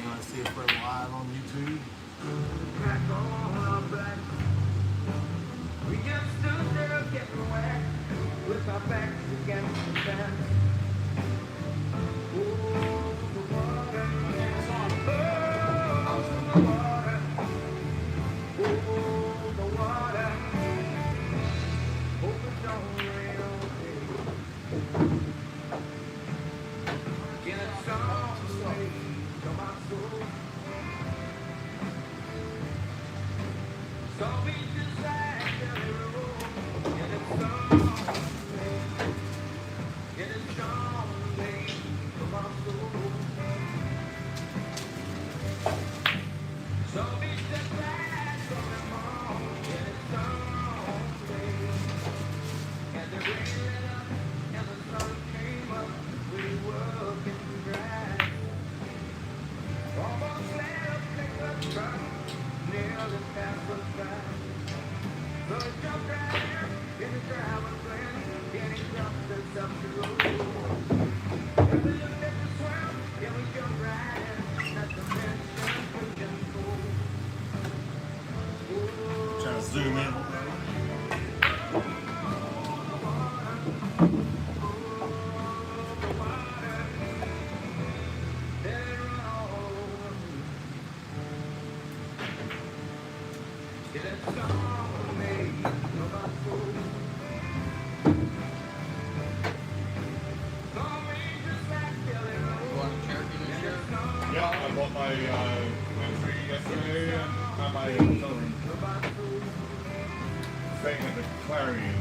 you want to see if we're live on YouTube? We just stood there getting wet with our backs against the fence. Oh, the water. Oh, the water. Oh, the water. Hope it don't rain all day. Get it someday to my soul. So we just like the road. Get it someday. Get it someday to my soul. So we just like the road. Get it someday. And the rain lit up and the sun came up. We were getting dry. Almost let up take a truck. Nearly passed us by. So he jumped right in the driver's lane. And he jumped us up the road. And we looked at the swell. And we jumped right in. Not to mention we can go. Trying to zoom in. Yeah, I bought my entry yesterday and had my hotel room. Staying at the Clarion.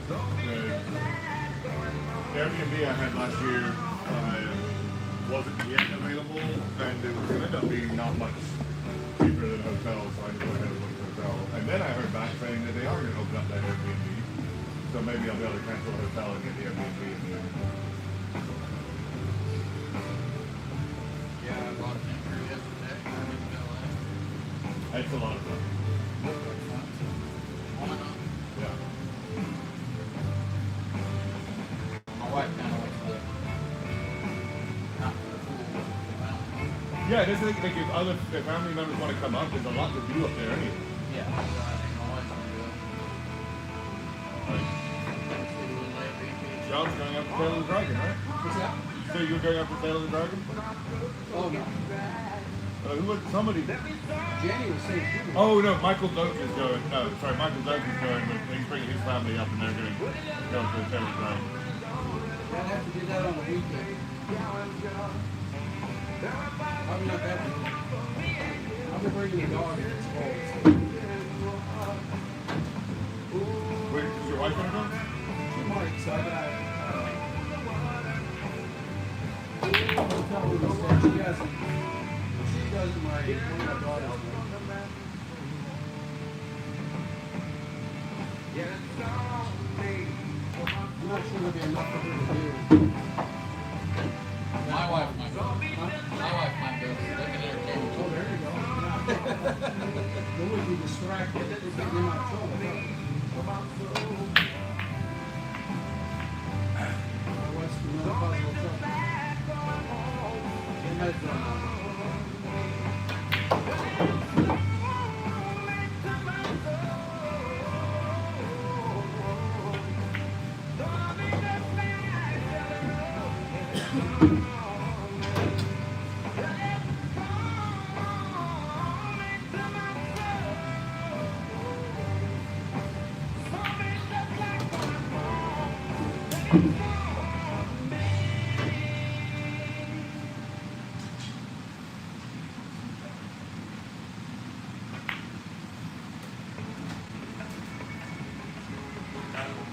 The Airbnb I had last year wasn't yet available, and it was going to end up being not much cheaper than a hotel, so I just went ahead and booked a hotel. And then I heard back saying that they are going to open up that Airbnb, so maybe I'll be able to cancel the hotel and get the Airbnb in there. Yeah, I bought an entry yesterday. I didn't know that. It's a lot of fun. Why not? Yeah. My wife kind of likes the not the pool, the mountain. Yeah, this is like if family members want to come up, there's a lot to do up there anyway. Yeah, so I think my wife's gonna do it. Like, Let's see what they think. John's going up to Tail of the Dragon, right? What's that? So you're going up to Tail of the Dragon? Oh no, Who was somebody? Jenny was saying she was. Oh no, Michael Doak is going. No, sorry, Michael Doak is going. But he's bringing his family up, and they're going to go to the Tail of the Dragon. I'd have to do that on the weekend. I'm not that one. I'm bringing the dog if it's cold. Wait, is your wife going to go? She might, so I got hotel room instead. She does my one of my daughters. I'm not sure there'll be enough for her to do. My wife might go. My wife might go. They can entertain me. Oh, there you go. Then we'd be distracted. We'd get in my trouble. What's the puzzle trouble? It has been.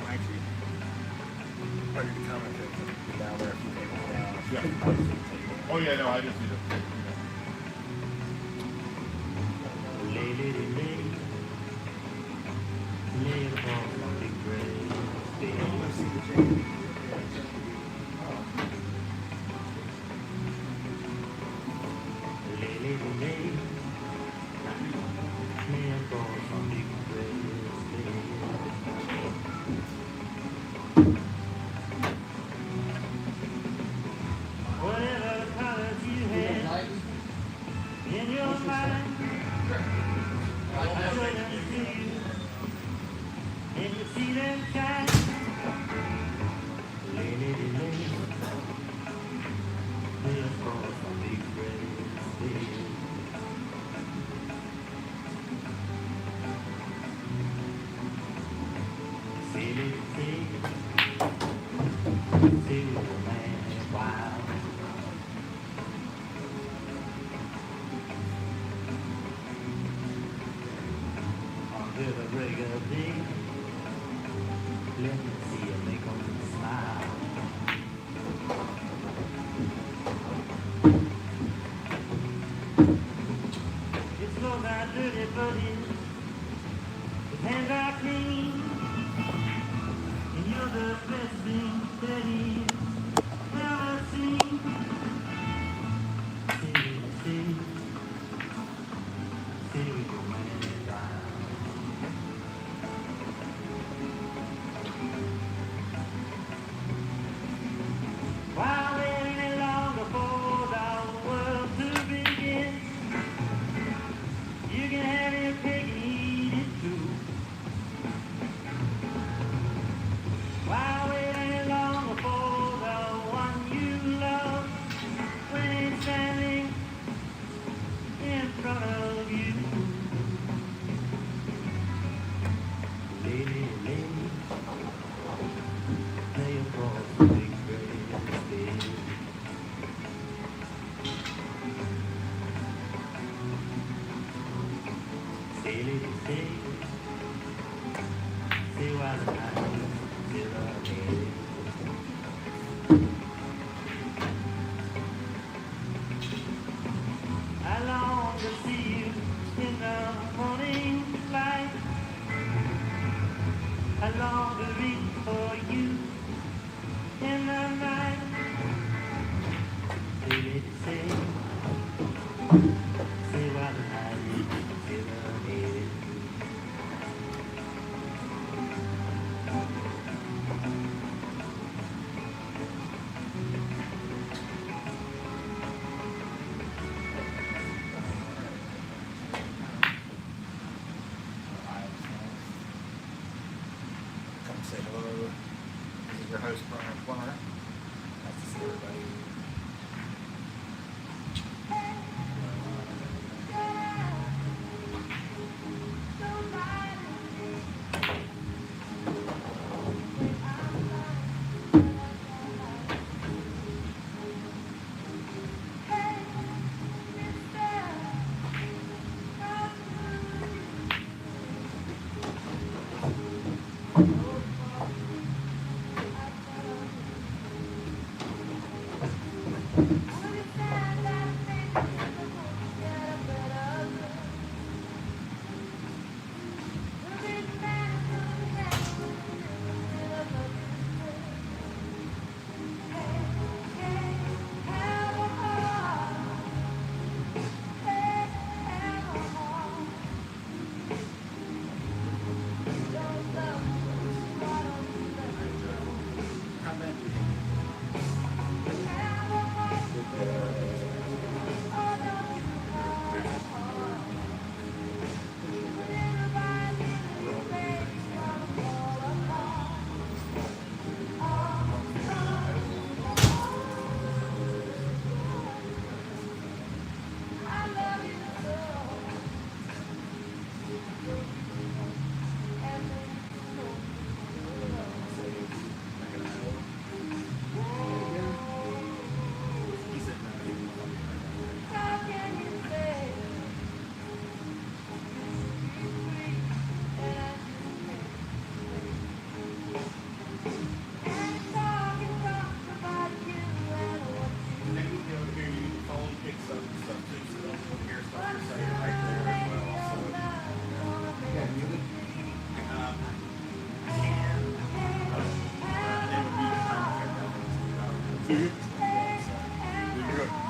Actually, ready to commentate down there if you take it down. Yeah. Oh yeah, no, I just need to. Lay, lay, lay, lay upon the grave. Lay, lay, lay, lay upon the grave. Whatever colors you have. big red bed. Say, little say, say with a man wild. Under the break of day, let me see you make 'em smile. It's clothes are dirty, but his hands are clean. And you're the best thing that he's ever seen. Say with your man down. While waiting any longer for the world to begin, you can have your cake and eat it too. While waiting any longer for the one you love, when he's standing in front of you. Lady, lady, lay across the big red bed. Say, lady, say why the night is still ahead. I long to see you in the morning light. I long to reach for you in the night. Say why the night is still ahead. Come say hello. This is your host, Brian Plummer. Nice to see everybody.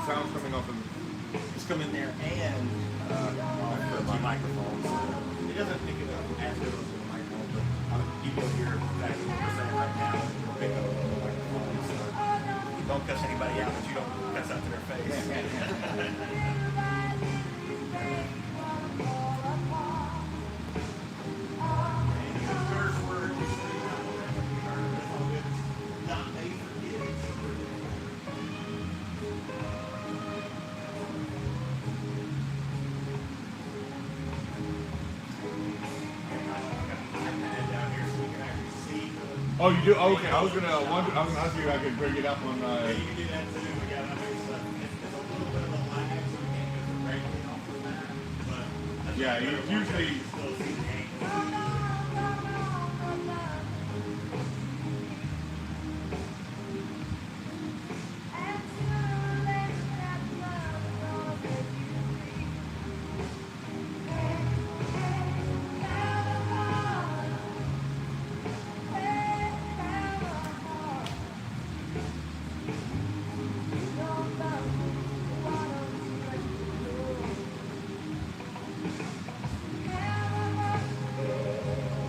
Sounds coming off of Just come in there and the microphones. It doesn't pick it up as good as the microphone, but you can hear exactly what we're saying right now. It'll pick up the microphone. So don't cuss anybody out, but you don't cuss out to their face. Oh, you do? Okay, I was gonna ask you if I could bring it up on. Yeah, you can do that too. Yeah, I mean, it's a little bit of a lag, so we can't get directly off of that. But Yeah, it's usually. you still see the angle.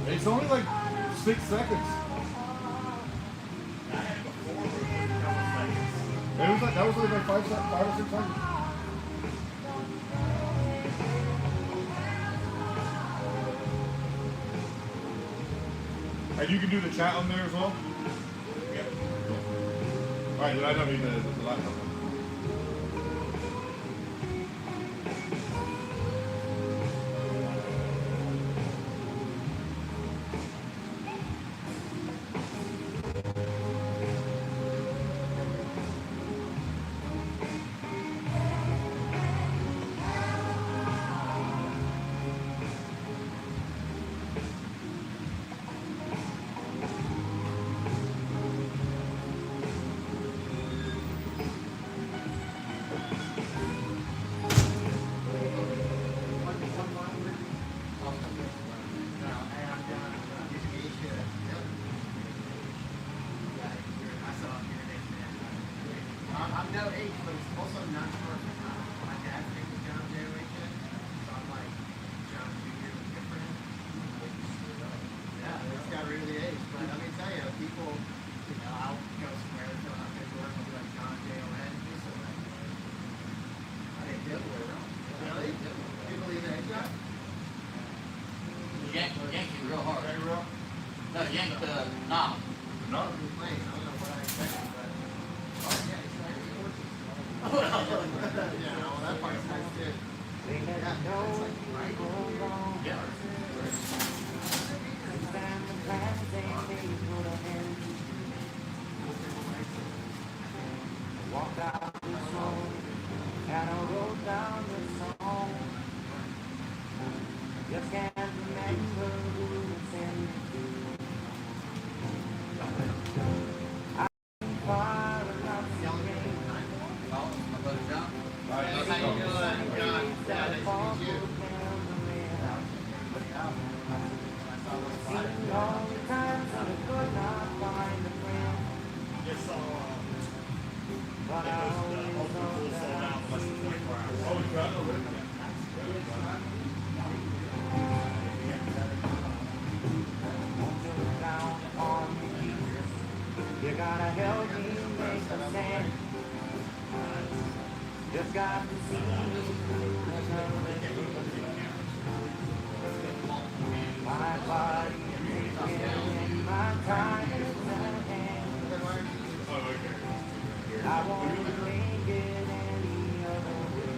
It's only like 6 seconds. I had it before, but it was a couple seconds. It was like that was only like 5 or 6 seconds. And you can do the chat on there as well. Yep. All right, then I don't need the laptop. I'm no age, but it's also not perfect. My dad thinks it's John generation, so I'm like, John Jr. is different. Yeah, it's got rid of the age. But let me tell you, people, you know, I'll go somewhere, fill out paperwork, I'll be like John J.O.N. I didn't get it. Really? You believe that? Yeah. Yanked it real hard. Hey, bro. No, yanked the knob. No. I don't know what I expected, but oh yeah, it's nice. Yeah, well, that part's nice too. Yeah, it's like right. Yeah. Walked out the song, and I wrote down the song. Just can't remember who was in it. I'm far enough to gain. Oh, my brother John. All right, How you doing, John? Yeah, nice to meet you. Seen all the times that I could not find a friend, Just saw but I the always Open thought Pool sold that out in less than 24 hours. Oh, you got it already? won't you look down on me, Jesus? You gotta help me make a stand. Just got to see me through another day. My body is aching and my time is at hand. Oh, okay. I won't make it any other way.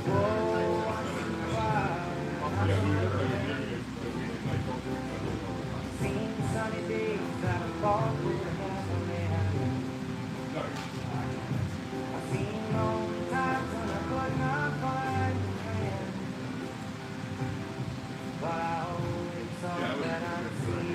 Oh, I survived. Seen sunny days that I thought would never end. I've seen lonely times when I could not find a friend. But I always thought that I'd see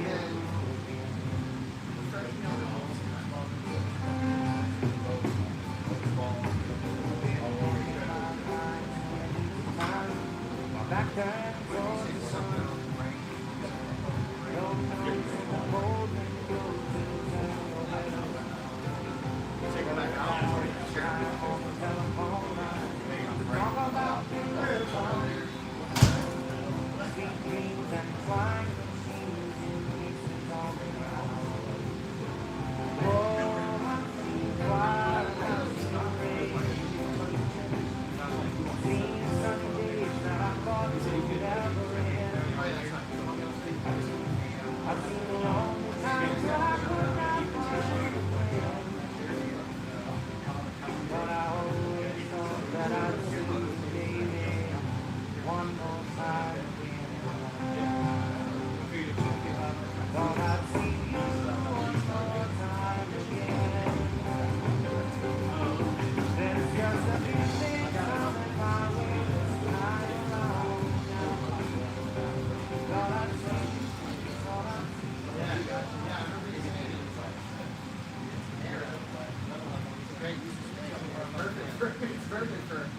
Thursday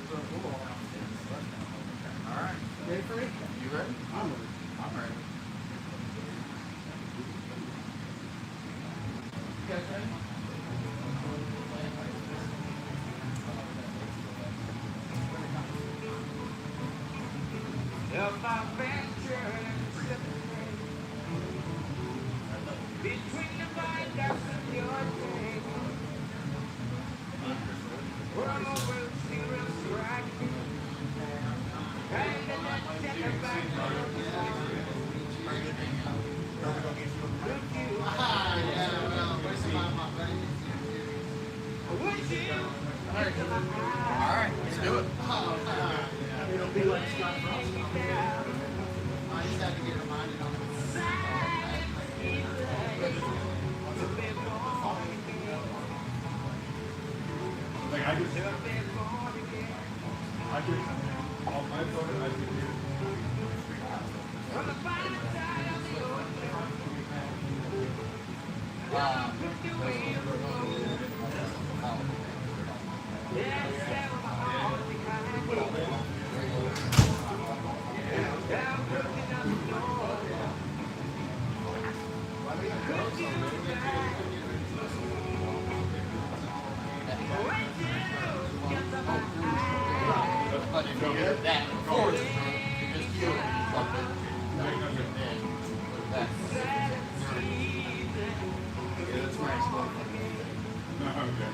for football. All right. Ready for me? You ready? I'm ready. I'm ready. You guys ready? If I venture between the viaducts of your day, where I'm over zero strike, and then I take it back with you. Would you? All right, let's do it. It'll be like Scott Frost. I just had to get reminded on Like I just, on my phone, I can hear. But if you get that, of course, you just feel something. That. Yeah, that's my explain. Okay.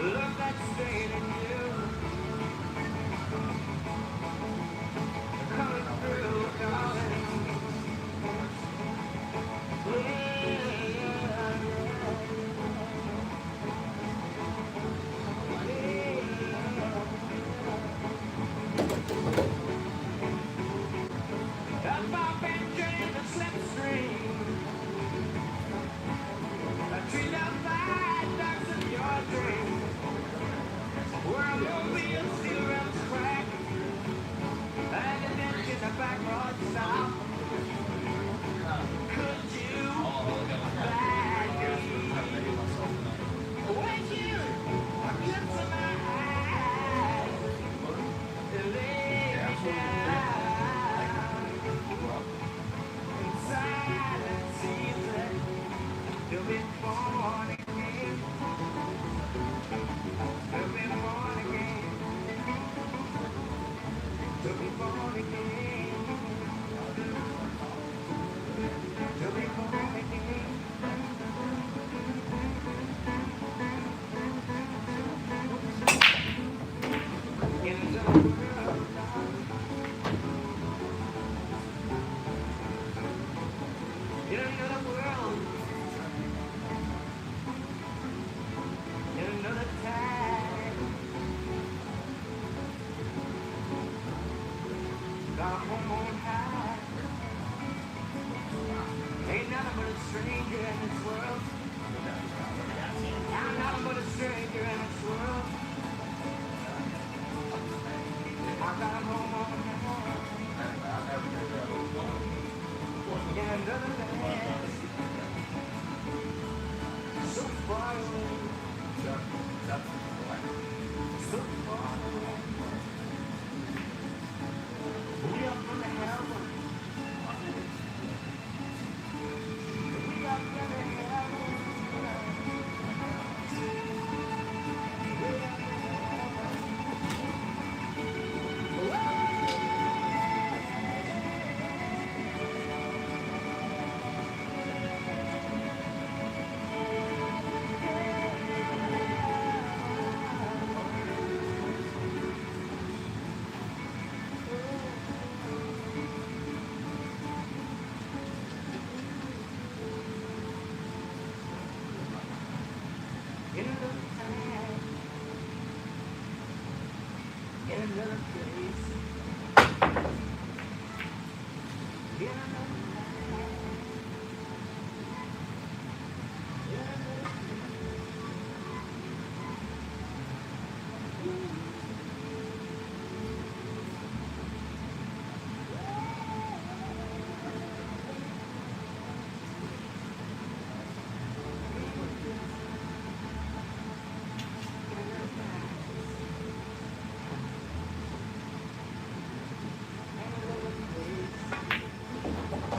Love that's staying in you, coming through, darling. If I've been dreaming of slipstream, I treat out five ducks of your dream. Where a mobile still runs crack, and an engine in the back road stop. Could you back me? Would you get to my eyes and lay me down in silent season? You'll be born again. You'll be born again. You'll be born again. You'll be born again. In another world, in another world, in another time. Got home on high, Ain't nothing but a stranger in this world. I'm nothing but a stranger in this world. I got a home on the hill. In another land. So far away. So far away. We up from the heaven. We up from the heaven. In another time, in another place, in another time, in another place.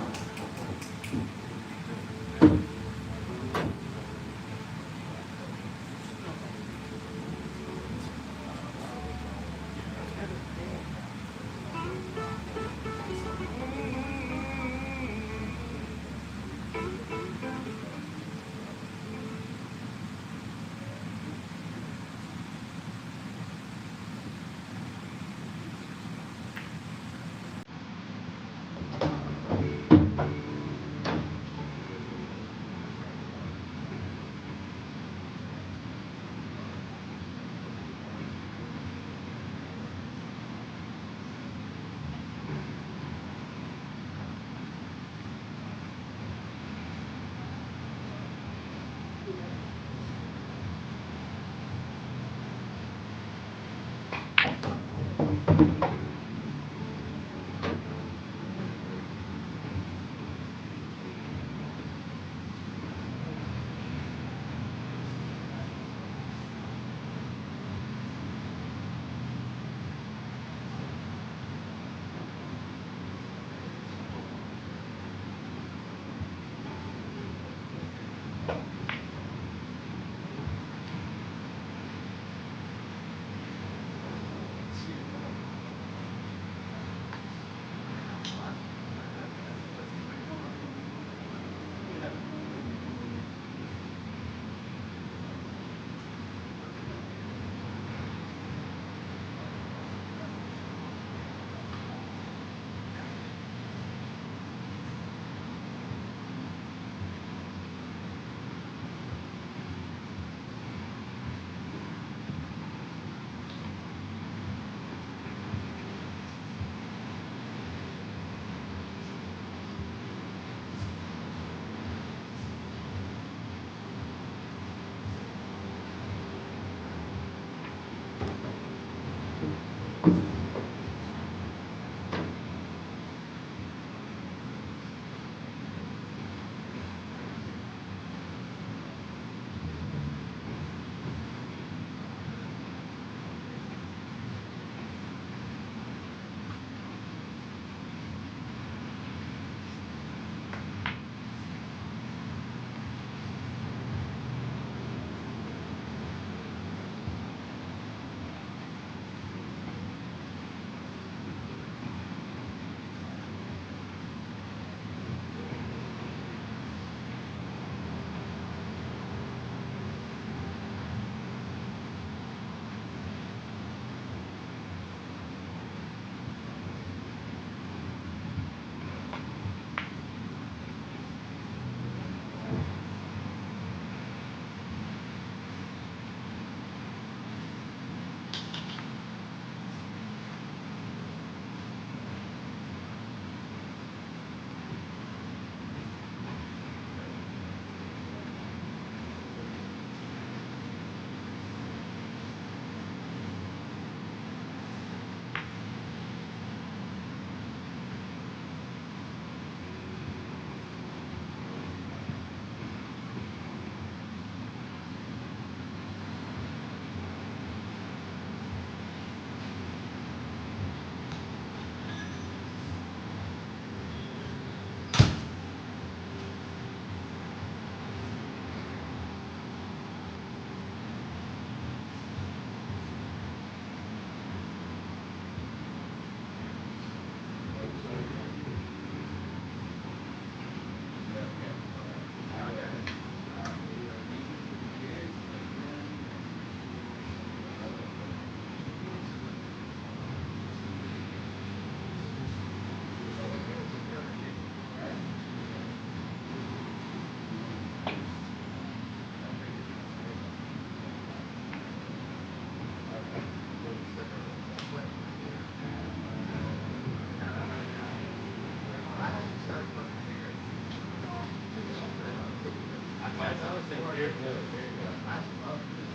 good. Very good. I love this.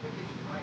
It gets you right.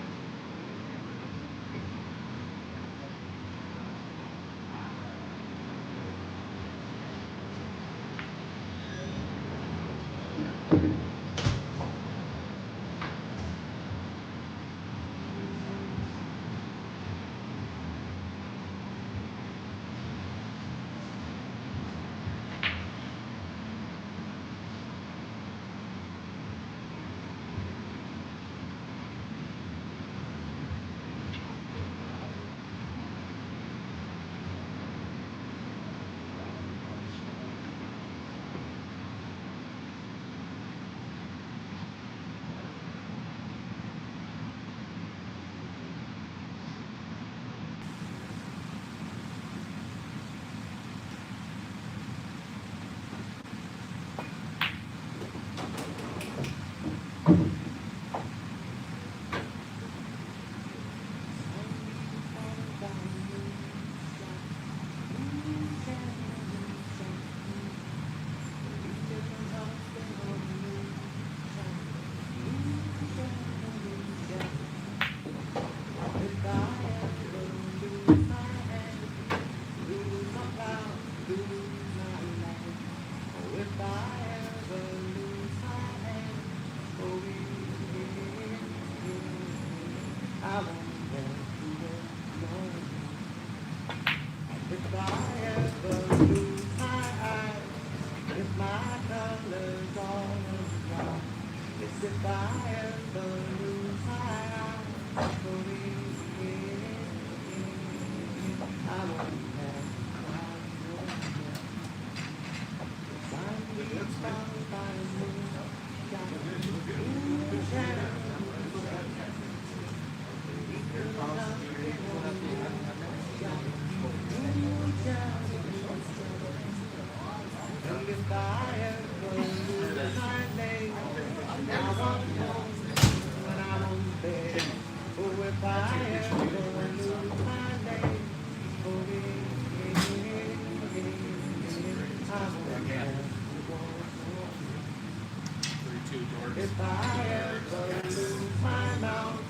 If I ever lose my mouth,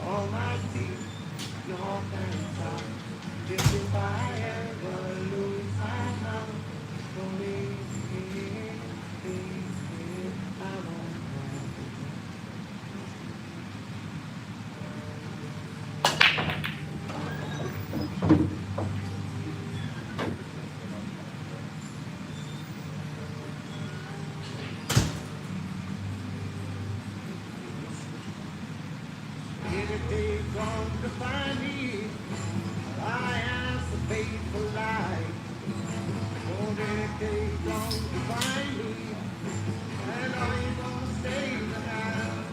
all my teeth, your fantasy. If I ever lose my mouth, believe me, I won't. If they come to find me, I ask the faithful light. Oh, if they come to find me, and I ain't gonna stay the night.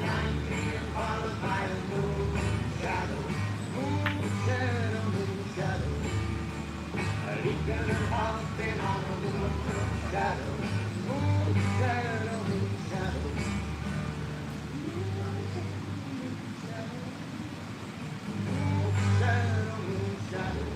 I'm being followed by a moon shadow, moon shadow, moon shadow. He can help in on a moon shadow, moon shadow, moon shadow. Shadow, moon shadow.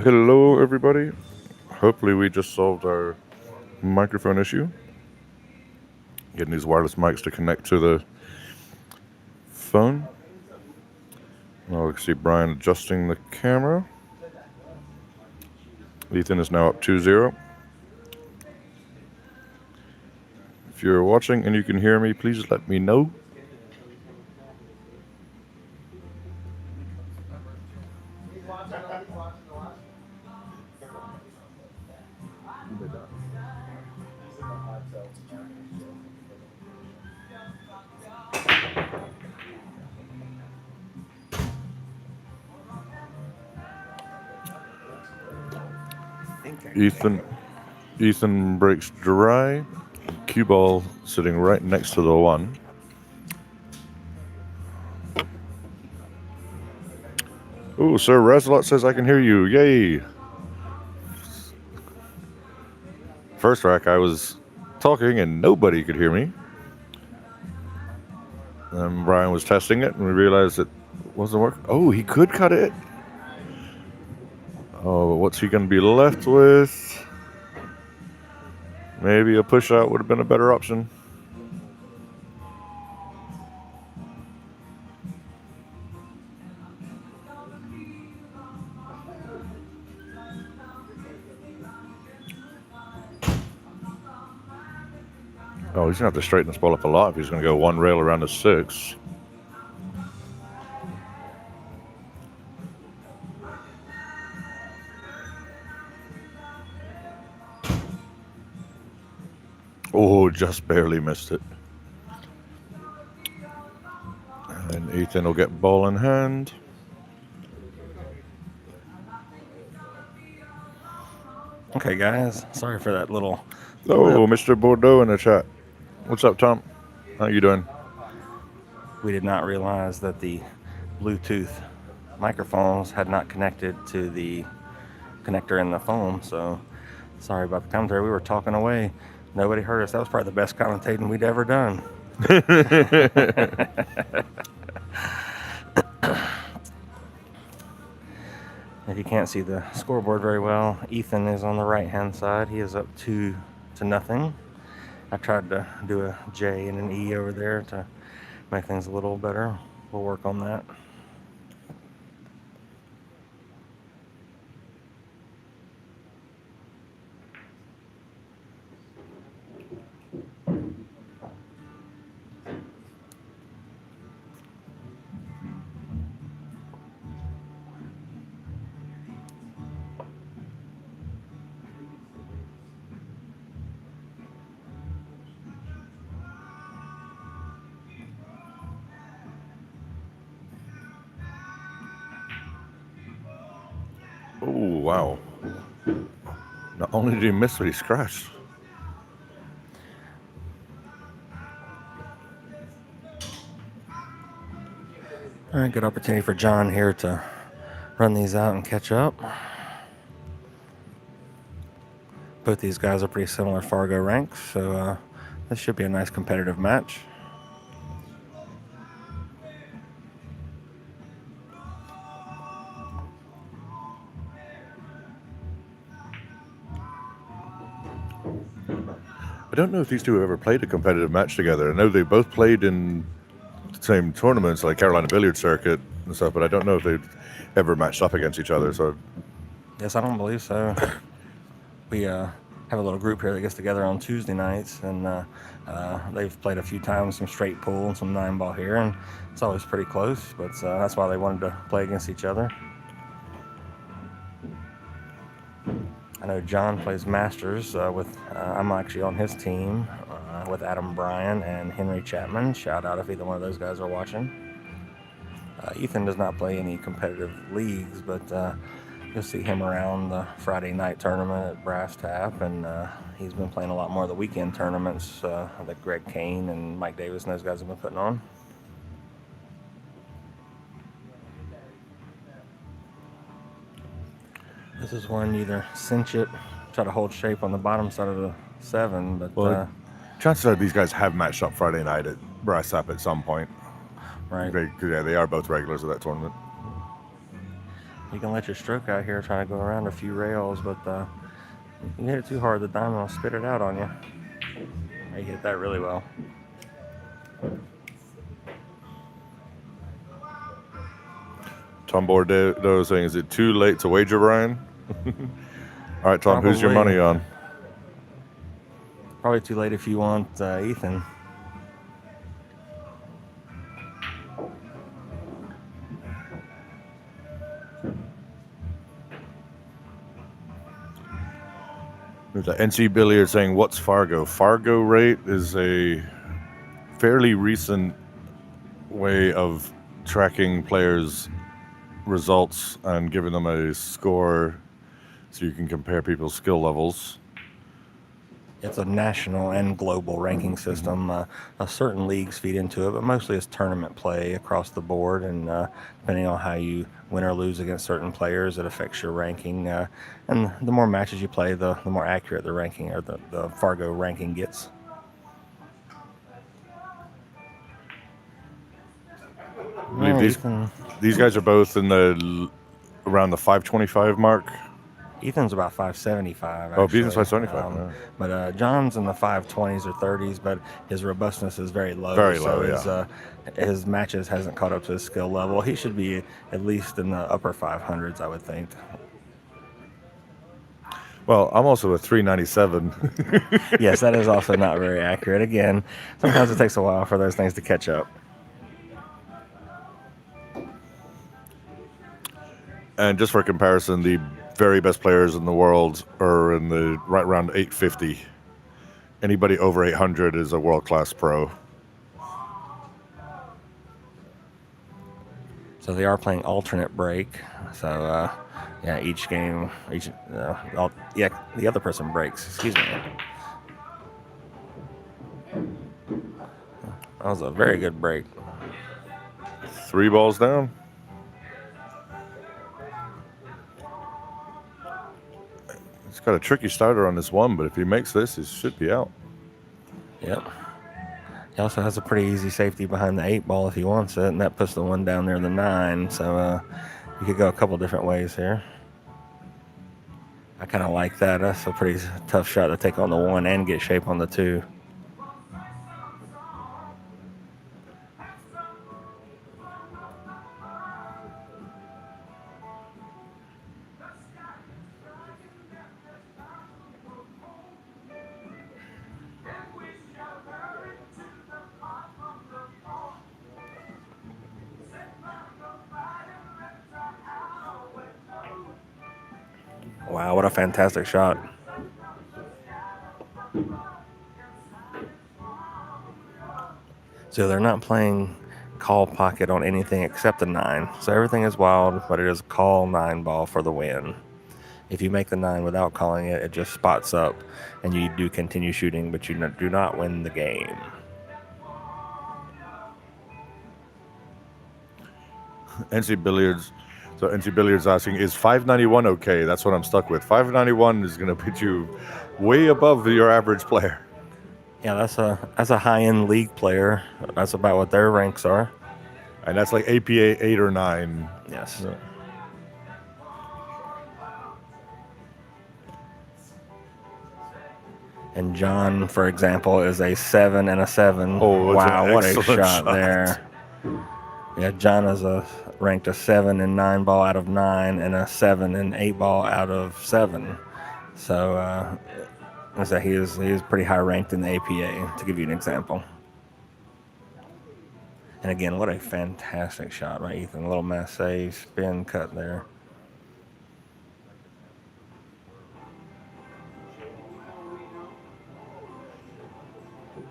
Hello, everybody. Hopefully, we just solved our microphone issue. Getting these wireless mics to connect to the phone. Now we can see Brian adjusting the camera. Ethan is now up 2-0. If you're watching and you can hear me, please let me know. Ethan breaks dry. Cue ball sitting right next to the one. Oh, Sir Razalot says I can hear you. Yay! First rack, I was talking and nobody could hear me. Then Brian was testing it and we realized it wasn't working. Oh, he could cut it. Oh, what's he going to be left with? Maybe a push out would have been a better option. Oh, he's going to have to straighten this ball up a lot if he's going to go one rail around the 6. Oh, just barely missed it. And Ethan will get ball in hand. Okay, guys. Sorry for that little... Oh, Mr. Bordeaux in the chat. What's up, Tom? How you doing? We did not realize that the Bluetooth microphones had not connected to the connector in the phone, so sorry about the commentary. We were talking away. Nobody heard us. That was probably the best commentating we'd ever done. If you can't see the scoreboard very well, Ethan is on the right-hand side. He is up 2-0. I tried to do a J and an E over there to make things a little better. We'll work on that. Oh, wow. Not only did he miss, but he scratched. All right, good opportunity for John here to run these out and catch up. Both these guys are pretty similar Fargo ranks, so this should be a nice competitive match. I don't know if these two have ever played a competitive match together. I know they both played in the same tournaments, like Carolina Billiard Circuit and stuff, but I don't know if they've ever matched up against each other. So, Yes, I don't believe so. We had have a little group here that gets together on Tuesday nights, and they've played a few times, some straight pool and some 9-ball here, and it's always pretty close, but that's why they wanted to play against each other. I know John plays Masters I'm actually on his team with Adam Bryan and Henry Chapman. Shout out if either one of those guys are watching. Ethan does not play any competitive leagues, but you'll see him around the Friday night tournament at Brass Tap, and he's been playing a lot more of the weekend tournaments that Greg Kane and Mike Davis and those guys have been putting on. This is one you either cinch it, try to hold shape on the bottom side of the 7, but Well, chances are these guys have matched up Friday night at Brass Tap at some point. right. They are both regulars of that tournament. You can let your stroke out here trying to go around a few rails, but you hit it too hard, the diamond will spit it out on you. You hit that really well. Tom Bordeaux saying, is it too late to wager, Brian? All right, Tom, who's your Probably. money on? Probably too late if you want Ethan. There's a NC Billiard saying, what's Fargo? Fargo rate is a fairly recent way of tracking players' results and giving them a score so you can compare people's skill levels. It's a national and global ranking system. Certain leagues feed into it, but mostly it's tournament play across the board, and depending on how you win or lose against certain players, it affects your ranking. And the more matches you play, the more accurate the ranking or the Fargo ranking gets. I believe these guys are both in around the 525 mark. Ethan's about 575. Oh, Ethan's actually. 575. Yeah. But John's in the 520s or 30s, but his robustness is very low. Very low, so his matches hasn't caught up to his skill level. He should be at least in the upper 500s, I would think. Well, I'm also a 397. Yes, that is also not very accurate. Again, sometimes it takes a while for those things to catch up. And just for comparison, the very best players in the world are in the right around 850. Anybody over 800 is a world-class pro. So they are playing alternate break. So each game, the other person breaks. Excuse me. That was a very good break. 3 balls down. He's got a tricky starter on this one, but if he makes this, he should be out. Yep. He also has a pretty easy safety behind the 8 ball if he wants it, and that puts the one down there, the 9. So you could go a couple different ways here. I kind of like that. That's a pretty tough shot to take on the 1 and get shape on the 2. Wow, what a fantastic shot. So they're not playing call pocket on anything except the 9. So everything is wild, but it is call 9 ball for the win. If you make the 9 without calling it, it just spots up and you do continue shooting, but you do not win the game. NC Billiards. So NC Billiards asking, is 591 okay? That's what I'm stuck with. 591 is going to put you way above your average player. Yeah, that's a high-end league player. That's about what their ranks are. And that's like APA 8 or 9. Yes. Yeah. And John, for example, is a 7 and a 7. Oh, wow, what a excellent shot there. Yeah, John is ranked a 7 and 9 ball out of 9 and a 7 and 8 ball out of 7. So I said he is pretty high ranked in the APA, to give you an example. And again, what a fantastic shot, right, Ethan? A little masse spin cut there.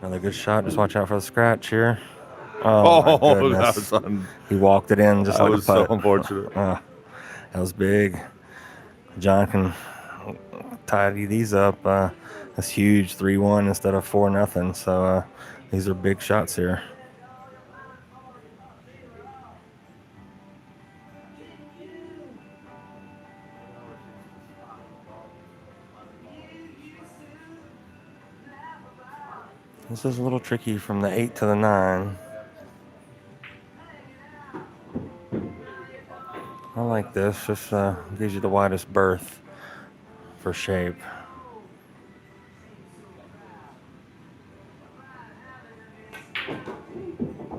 Another good shot. Just watch out for the scratch here. Oh, my goodness. That was He walked it in just that like was a so putt. unfortunate. That was big. John can tidy these up. That's huge, 3-1 instead of 4-0. So these are big shots here. This is a little tricky from the 8 to the 9. I like this. Just gives you the widest berth for shape.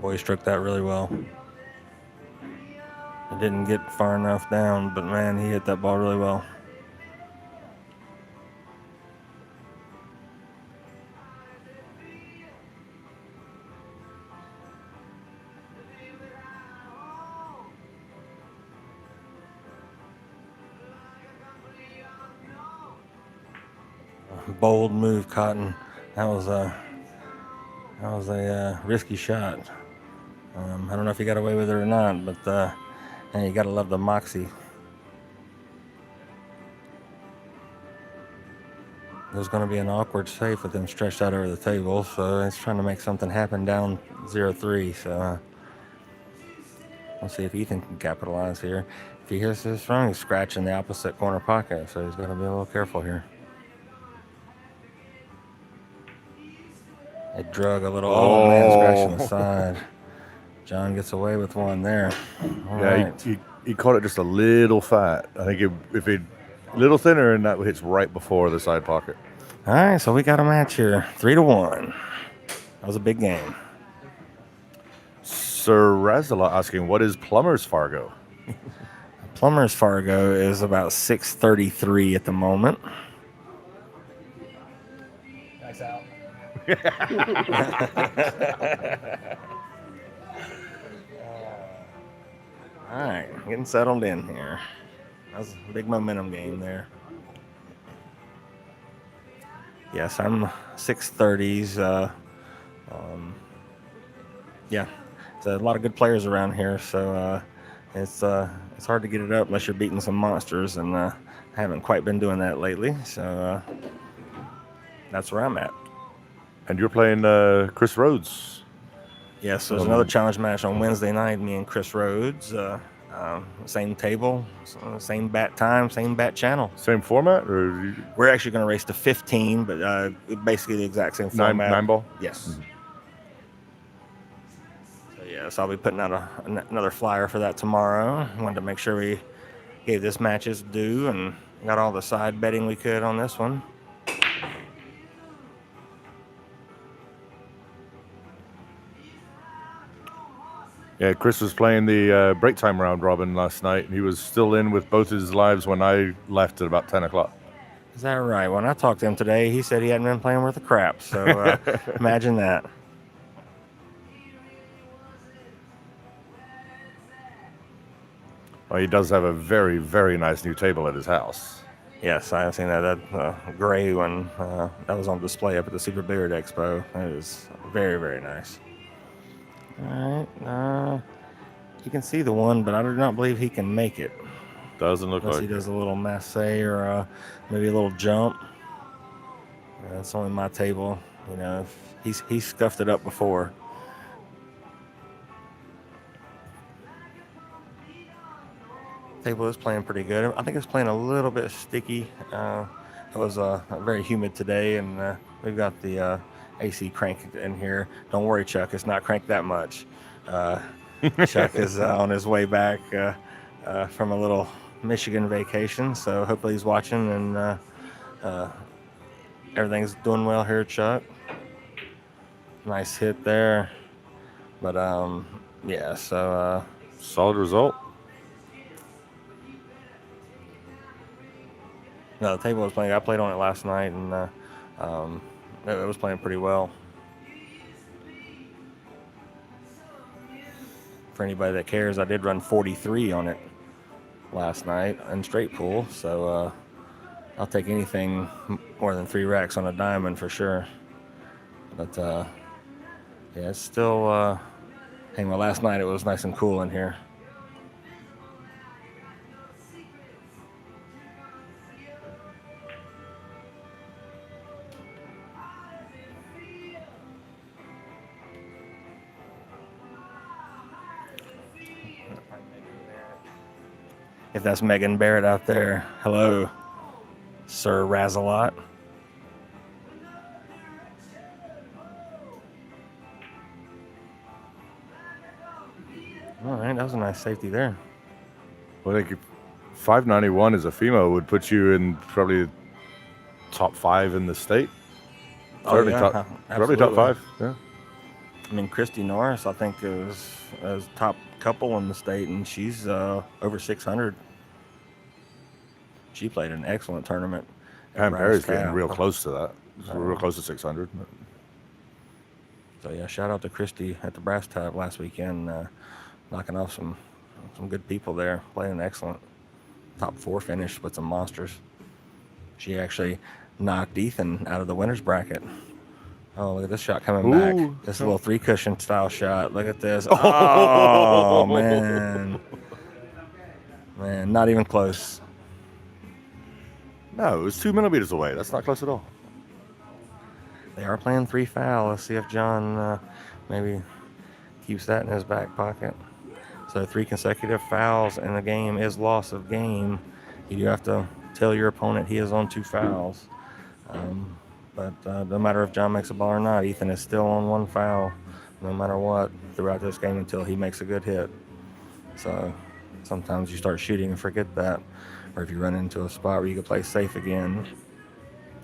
Boy, he struck that really well. It didn't get far enough down, but man, he hit that ball really well. Bold move, Cotton. That was a risky shot. I don't know if he got away with it or not, but man, you gotta love the moxie. There's going to be an awkward safe with him stretched out over the table, so he's trying to make something happen down 0-3. So we'll see if Ethan can capitalize here. If he hits this wrong, he's scratching the opposite corner pocket, so he's got to be a little careful here. It drug a little. Oh, man, scratching the side. John gets away with one there. All right. He caught it just a little fat. I think if it a little thinner, and that hits right before the side pocket. All right, so we got a match here, 3-1. That was a big game. Sir Razala asking, what is Plumber's Fargo? Plumber's Fargo is about 633 at the moment. Nice out. All right, getting settled in here. That was a big momentum game there. Yes, I'm 630s. Yeah, there's a lot of good players around here, so it's hard to get it up unless you're beating some monsters, and I haven't quite been doing that lately. So that's where I'm at. And you're playing Chris Rhodes. Yes, there's another challenge match on Wednesday night. Me and Chris Rhodes, same table, same bat time, same bat channel. Same format, or We're actually going to race to 15, but basically the exact same format. nine ball? Yes. Mm-hmm. So yes, I'll be putting out another flyer for that tomorrow. Wanted to make sure we gave this match its due and got all the side betting we could on this one. Yeah, Chris was playing the break time round robin last night, and he was still in with both his lives when I left at about 10 o'clock. Is that right? When I talked to him today, he said he hadn't been playing worth a crap. So imagine that. Well, he does have a very, very nice new table at his house. Yes, I have seen that. That gray one, that was on display up at the Super Billiard Expo. It is very, very nice. All right. You can see the one, but I do not believe he can make it. Doesn't look Unless like he does a little masse or maybe a little jump. It's only my table. You know, he's scuffed it up before. Table is playing pretty good. I think it's playing a little bit sticky. It was very humid today, and we've got the AC cranked in here. Don't worry, Chuck. It's not cranked that much. Chuck is on his way back from a little Michigan vacation, so hopefully he's watching, and everything's doing well here, Chuck. Nice hit there. But, yeah, so... solid result. No, the table was playing. I played on it last night, and It was playing pretty well. For anybody that cares, I did run 43 on it last night in straight pool, so I'll take anything more than 3 racks on a diamond for sure. But yeah, it's still hang well, last night it was nice and cool in here. If that's Megan Barrett out there, hello, Sir Razalot. All right, that was a nice safety there. Well, I think 591 as a female would put you in probably top 5 in the state. Oh, yeah, probably top absolutely. 5. Yeah. I mean, Christy Norris, I think, is top couple in the state, and she's over 600. She played an excellent tournament. Pam Brass Perry's getting Tab. real close to that. Real close to 600. So yeah, shout out to Christy at the Brass Tab last weekend, knocking off some good people there, playing excellent. Top 4 finish with some monsters. She actually knocked Ethan out of the winner's bracket. Oh, look at this shot coming back. This little 3 cushion style shot. Look at this. Oh, man. Man, not even close. No, it was 2 millimeters away. That's not close at all. They are playing 3 foul. Let's see if John maybe keeps that in his back pocket. So 3 consecutive fouls in the game is loss of game. You do have to tell your opponent he is on 2 fouls. But no matter if John makes a ball or not, Ethan is still on 1 foul no matter what throughout this game until he makes a good hit. So sometimes you start shooting and forget that. Or if you run into a spot where you can play safe again,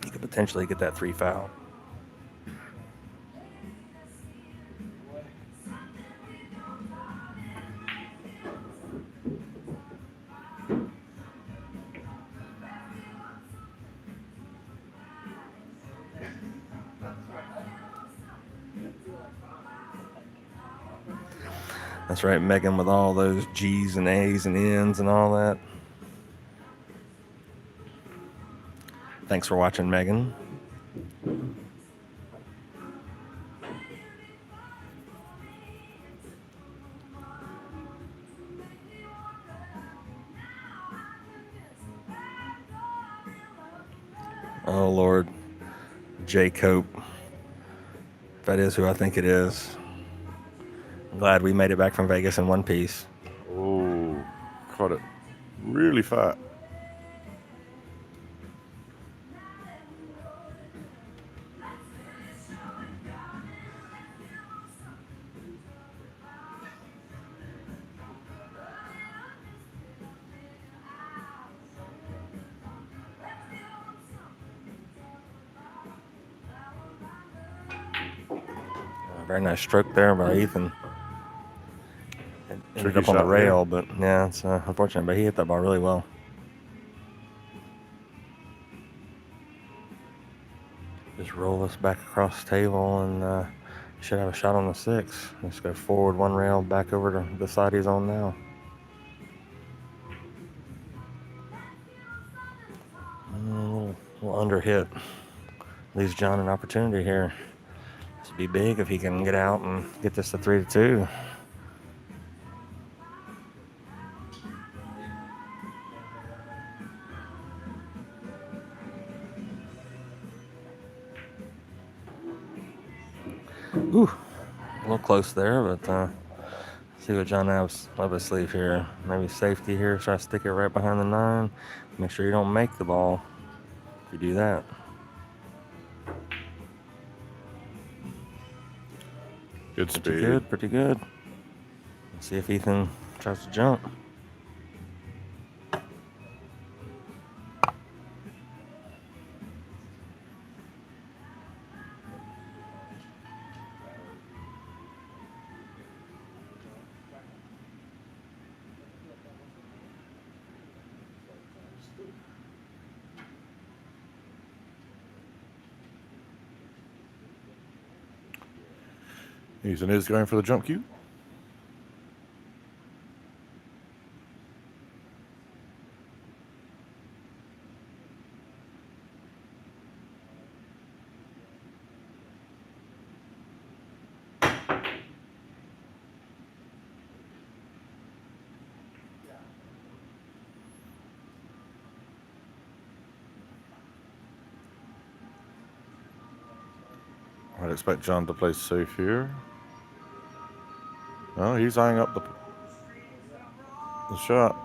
you could potentially get that 3 foul. That's right, Megan, with all those G's and A's and N's and all that. Thanks for watching, Megan. Oh, Lord. Jay Cope. If that is who I think it is. I'm glad we made it back from Vegas in one piece. Oh, caught it really fat. Very nice stroke there by Ethan. Ended Tricky up on the shot rail, but yeah, it's unfortunate, but he hit that ball really well. Just roll this back across the table and should have a shot on the 6. Let's go forward 1 rail, back over to the side he's on now. A little under hit. Leaves John an opportunity here. This would be big if he can get out and get this to 3-2. Ooh, a little close there, but see what John has up his sleeve here. Maybe safety here. Try to stick it right behind the 9. Make sure you don't make the ball if you do that. Good speed. Pretty good, pretty good. Let's see if Ethan tries to jump. Ethan is going for the jump cue. I'd expect John to play safe here. No, he's eyeing up the shot.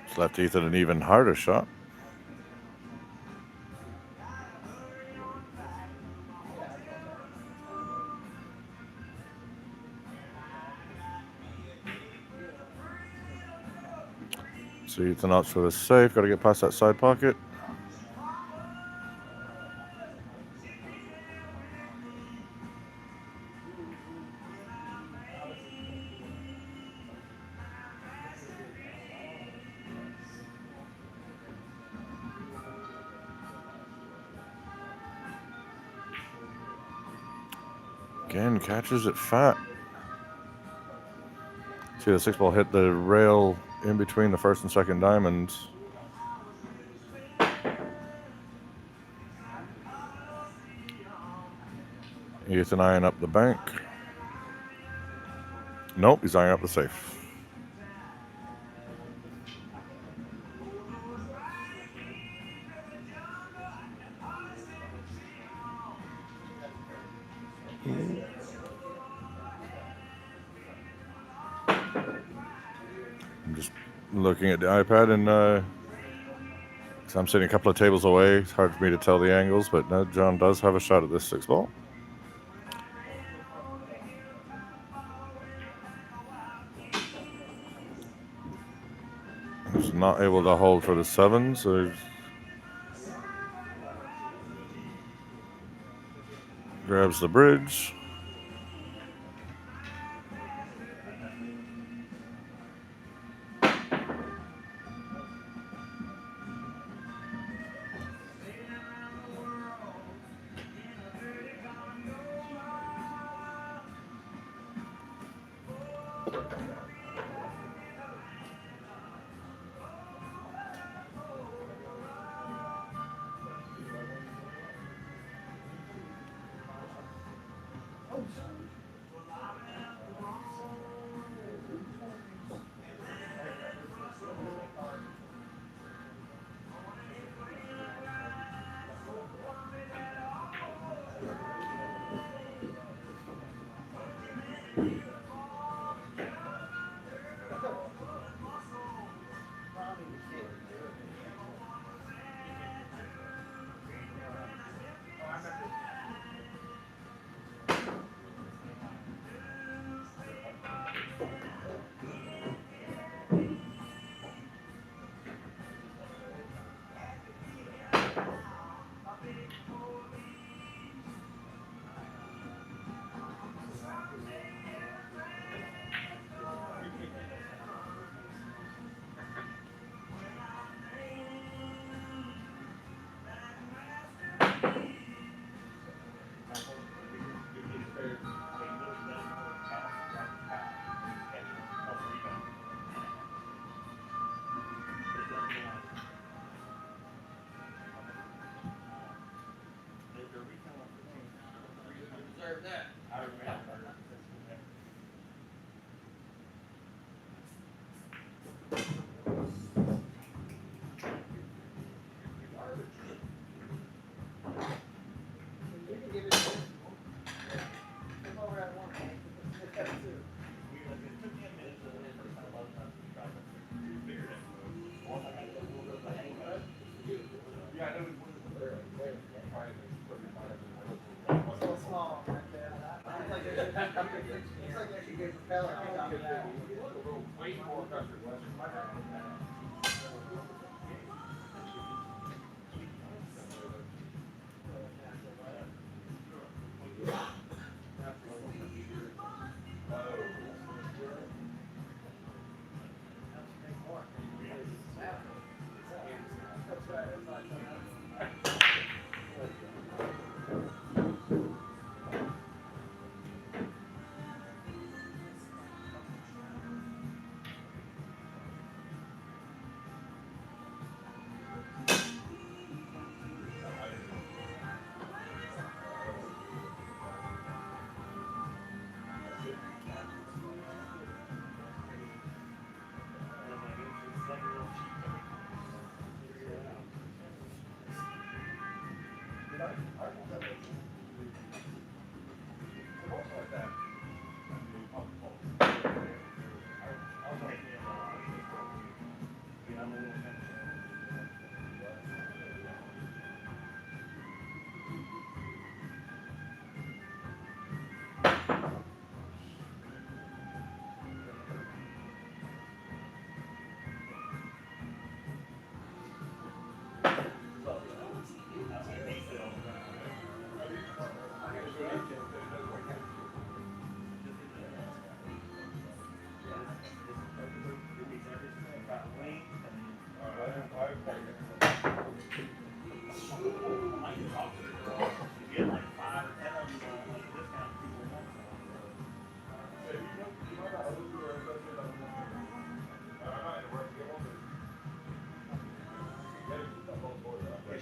It's left Ethan an even harder shot. So Ethan opts for the safe. Got to get past that side pocket. Again, catches it fat. See the 6-ball hit the rail in between the first and second diamonds. Ethan eyeing up the bank. Nope, he's eyeing up the safe. I'm just looking at the iPad and 'cause I'm sitting a couple of tables away. It's hard for me to tell the angles, but no, John does have a shot at this 6-ball. He's not able to hold for the 7, so he grabs the bridge.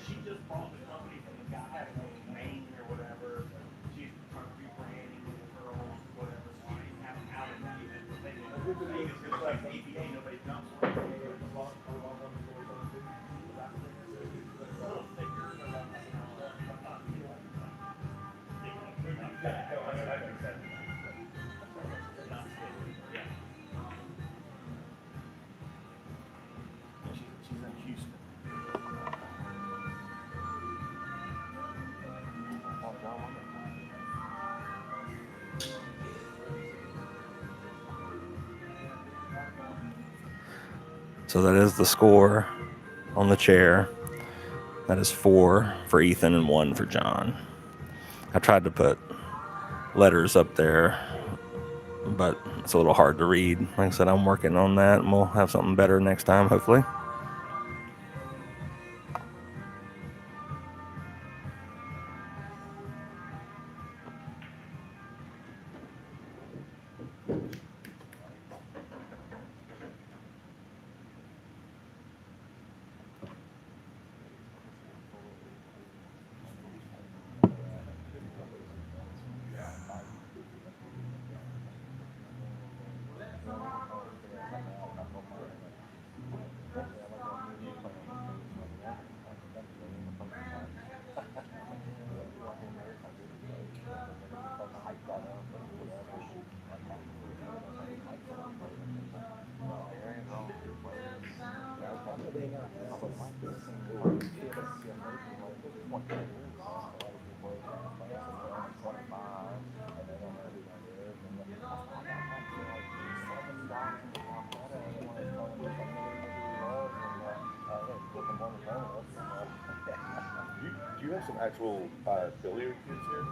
She just bought the company from the guy in Maine or whatever. She's trying to rebranding with her own whatever. So she didn't have an out in Vegas. Vegas is like APA, nobody jumps on it. A little thicker. She's in Houston. So that is the score on the chair. That is 4 for Ethan and 1 for John. I tried to put letters up there, but it's a little hard to read. Like I said, I'm working on that, and we'll have something better next time, hopefully. Do you have some actual billiard kids here?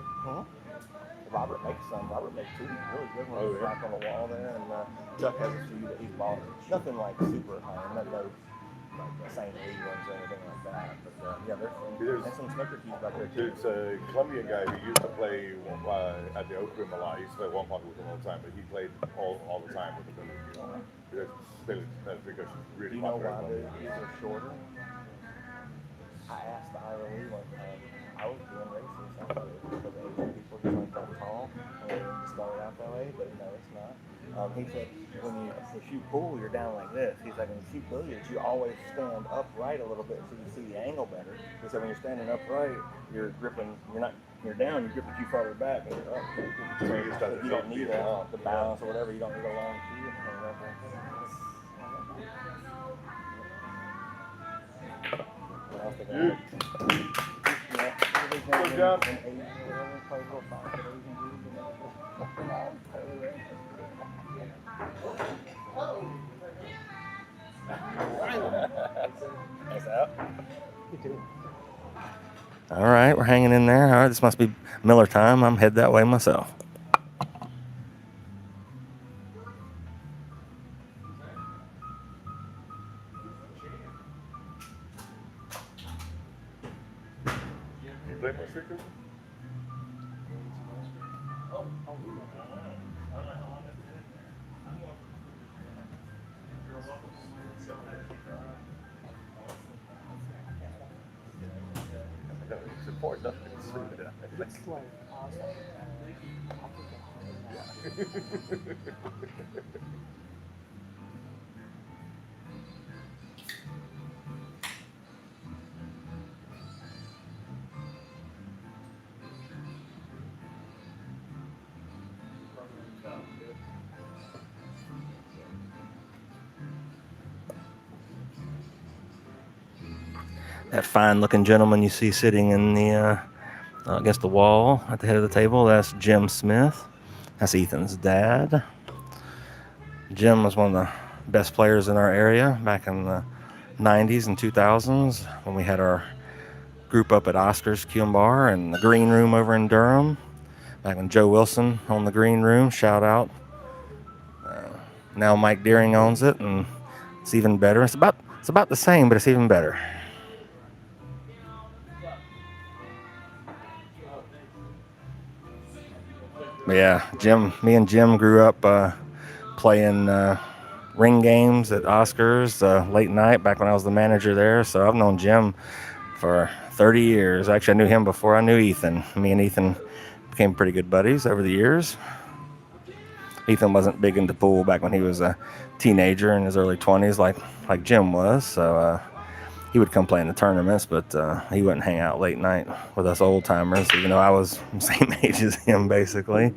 Robert makes some. Robert makes 2 really good ones. Oh, yeah. Back on the wall there, and Chuck has a few that he's bought. Nothing like super high, not no like St. Louis ones or anything like that. But yeah, there's and some snooker keys back there too. There's a Colombian guy who used to play at the Oakland a lot. He used to play one pocket with him all the time, but he played all the time with the billiard kids. Because really Do you know popular. why these are shorter? I asked the Ira Lee one time. I was doing races because Asian people just aren't that tall, and they started out that way, but no, it's not. He said when you shoot pool, you're down like this. He's like, when you shoot billiards, you always stand upright a little bit so you see the angle better. He said when you're standing upright, you're gripping. You're down. You're gripping too far back, and you're up. So you don't need the balance or whatever. You don't need a long cue. Dude. Good job. All right, we're hanging in there. All right, this must be Miller time. I'm head that way myself. You play my stickers? It's important enough to consume it. It's like That fine-looking gentleman you see sitting in the against the wall at the head of the table, that's Jim Smith. That's Ethan's dad. Jim was one of the best players in our area back in the 90s and 2000s when we had our group up at Oscar's Cuban Bar and the Green Room over in Durham. Back when Joe Wilson owned the Green Room, shout out. Now Mike Deering owns it, and it's even better. It's about the same, but it's even better. But yeah, me and Jim grew up playing ring games at Oscars late night back when I was the manager there. So I've known Jim for 30 years. Actually, I knew him before I knew Ethan. Me and Ethan became pretty good buddies over the years. Ethan wasn't big into pool back when he was a teenager in his early 20s like Jim was. So he would come play in the tournaments, but he wouldn't hang out late night with us old timers. Even though I was the same age as him, basically.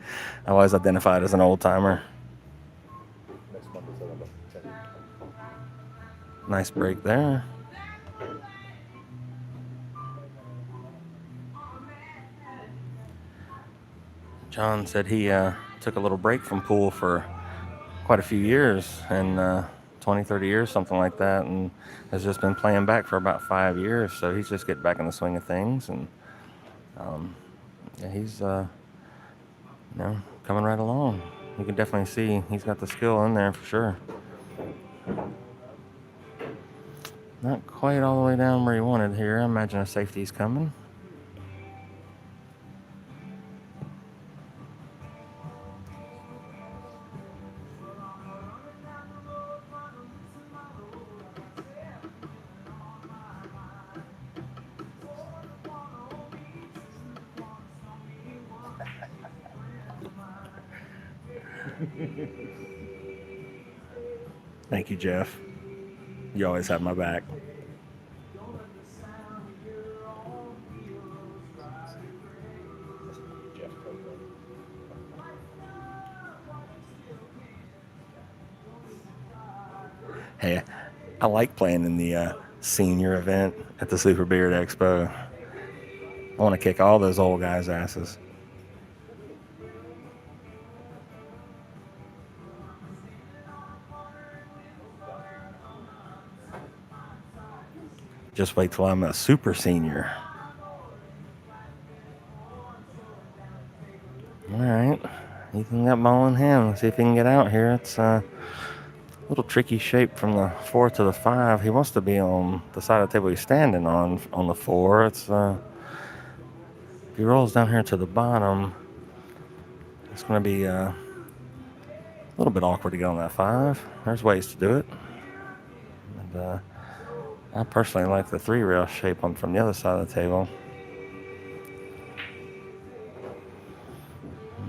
I was identified as an old timer. Next month is November 10th. Nice break there. John said he took a little break from pool for quite a few years, and 20, 30 years, something like that, and has just been playing back for about 5 years. So he's just getting back in the swing of things, and he's coming right along. You can definitely see he's got the skill in there for sure. Not quite all the way down where he wanted here. I imagine a safety's coming. Thank you, Jeff. You always have my back. Jeff Copeland. Hey, I like playing in the senior event at the Super Beard Expo. I want to kick all those old guys' asses. Just wait till I'm a super senior. All right, Ethan got ball in hand. Let's see if he can get out here. It's a little tricky shape from the 4 to the 5. He wants to be on the side of the table he's standing on the 4. It's if he rolls down here to the bottom, it's going to be a little bit awkward to get on that 5. There's ways to do it. And I personally like the 3 rail shape on from the other side of the table.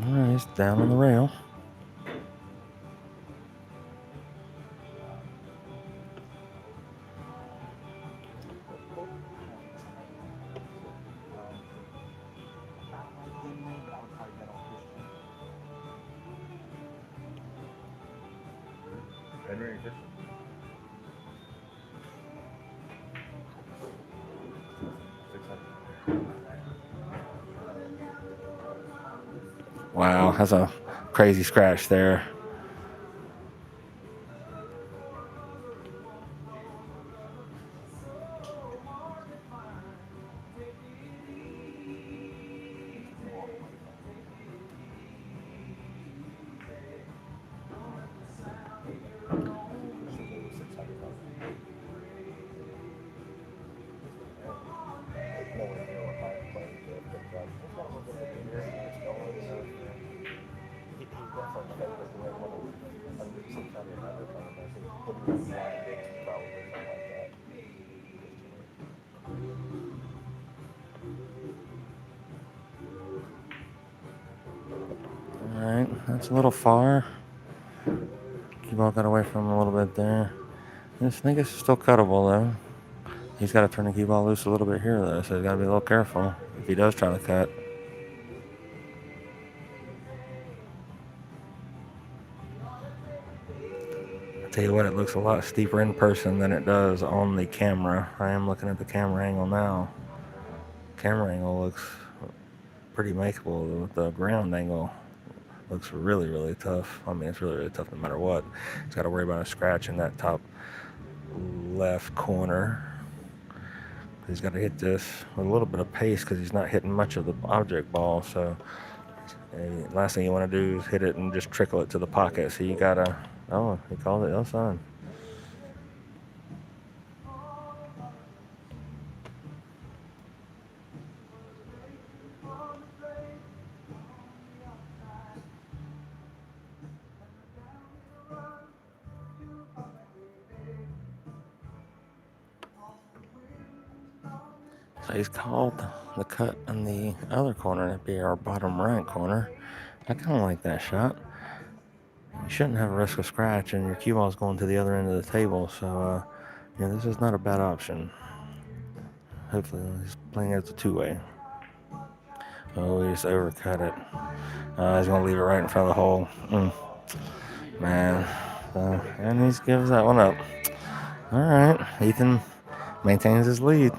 All right, he's down on the rail. Henry and Christian. Wow, that's a crazy scratch there. Alright, that's a little far. Cue ball got away from him a little bit there. I just think it's still cuttable though. He's got to turn the cue ball loose a little bit here though, so he's got to be a little careful if he does try to cut. Tell you what, it looks a lot steeper in person than it does on the camera. I am looking at the camera angle now. Camera angle looks pretty makeable. The ground angle looks really, really tough. I mean, it's really, really tough no matter what. It's got to worry about a scratch in that top left corner. He's got to hit this with a little bit of pace because he's not hitting much of the object ball. So last thing you want to do is hit it and just trickle it to the pocket. So you got to, oh, he called it outside. So he's called the cut in the other corner. That'd be our bottom right corner. I kind of like that shot. You shouldn't have a risk of scratch, and your cue ball is going to the other end of the table. So, this is not a bad option. Hopefully, he's playing as a two-way. Oh, he just overcut it. He's going to leave it right in front of the hole. Man. And he gives that one up. All right. Ethan maintains his lead.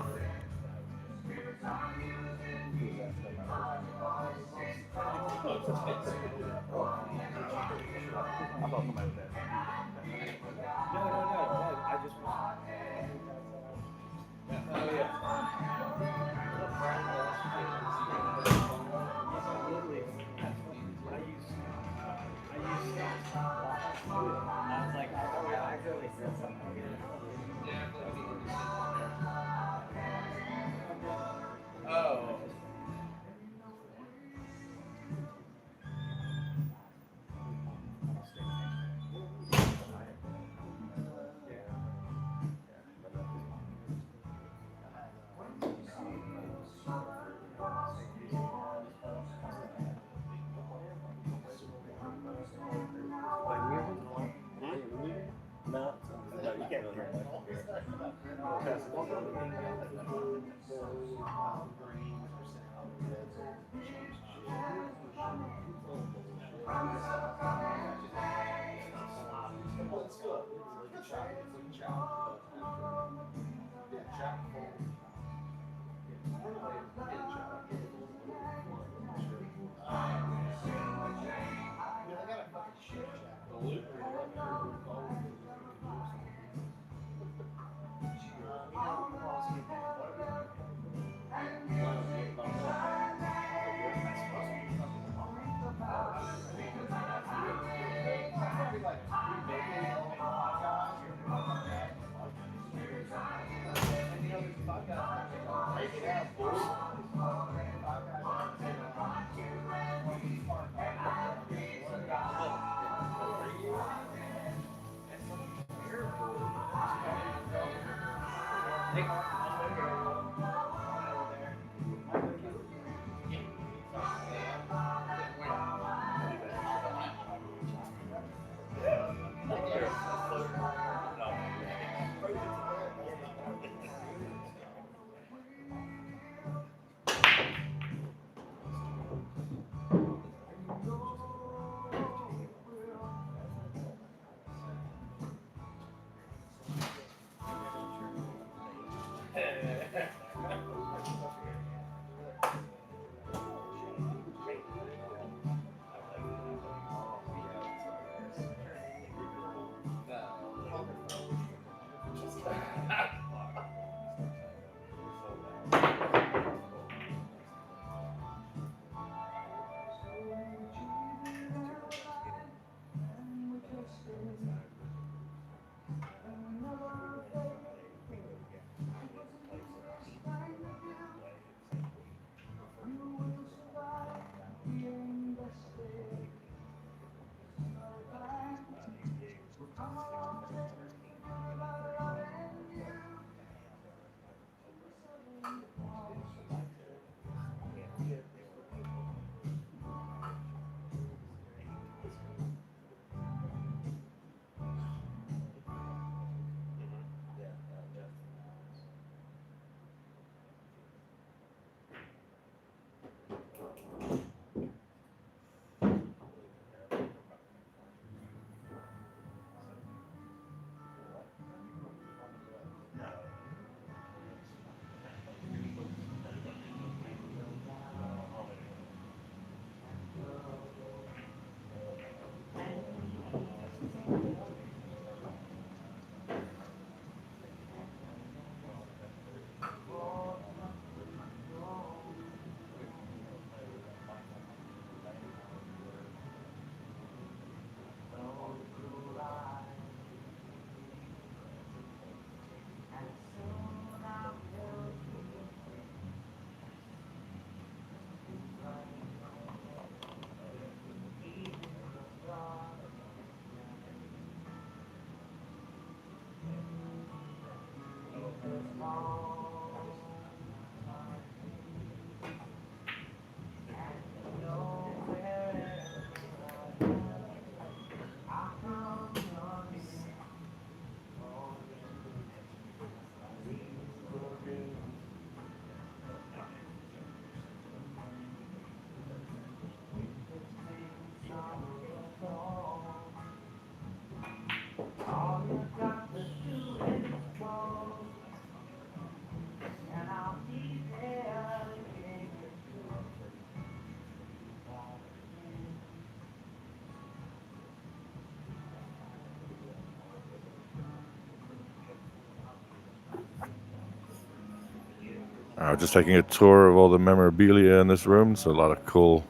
Just taking a tour of all the memorabilia in this room. So a lot of cool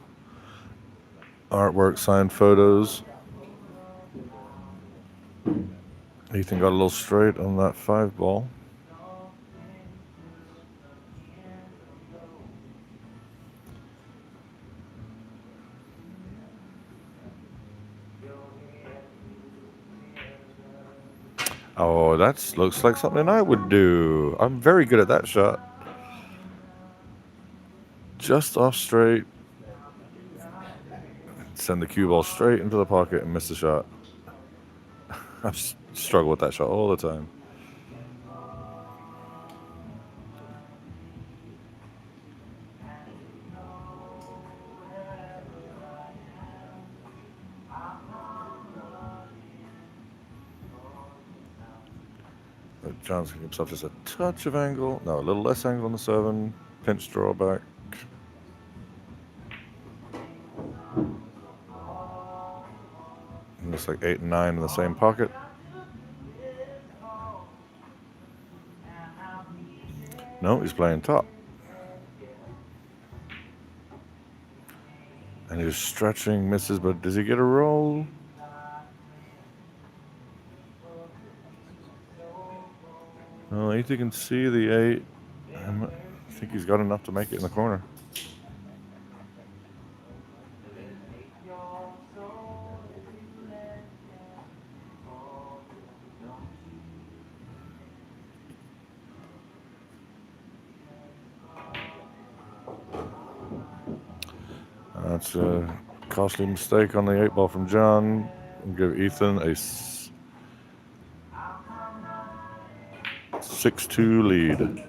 artwork, signed photos. Ethan got a little straight on that 5 ball. Oh, that looks like something I would do. I'm very good at that shot. Just off straight. Send the cue ball straight into the pocket and miss the shot. I struggle with that shot all the time. But John's giving himself just a touch of angle. No, a little less angle on the 7. Pinch drawback. And looks like 8 and 9 in the same pocket. No, he's playing top. And he's stretching, misses, but does he get a roll? Well, Ethan can see the 8. I think he's got enough to make it in the corner. That's a costly mistake on the 8 ball from John. We'll give Ethan a 6-2 lead.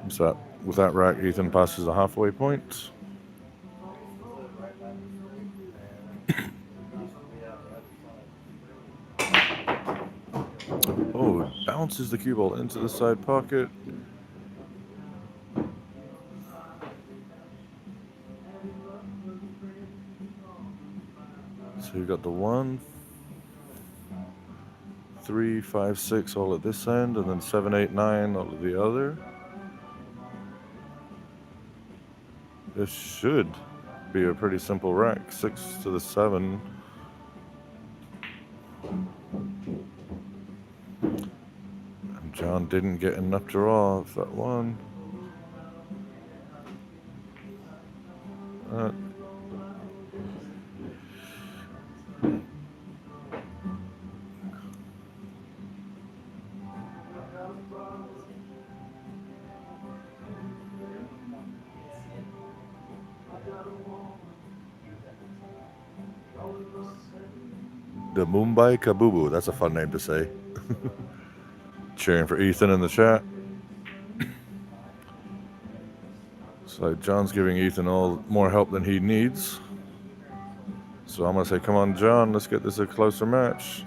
So with that rack, Ethan passes the halfway point. Oh, bounces the cue ball into the side pocket. So you got the 1, 3, 5, 6 all at this end, and then 7, 8, 9 all at the other. This should be a pretty simple rack. 6 to the 7. And John didn't get enough draw off that 1. The Mumbai Kabubu. That's a fun name to say. cheering for Ethan in the chat. So John's giving Ethan all more help than he needs. So I'm gonna say, come on, John, let's get this a closer match.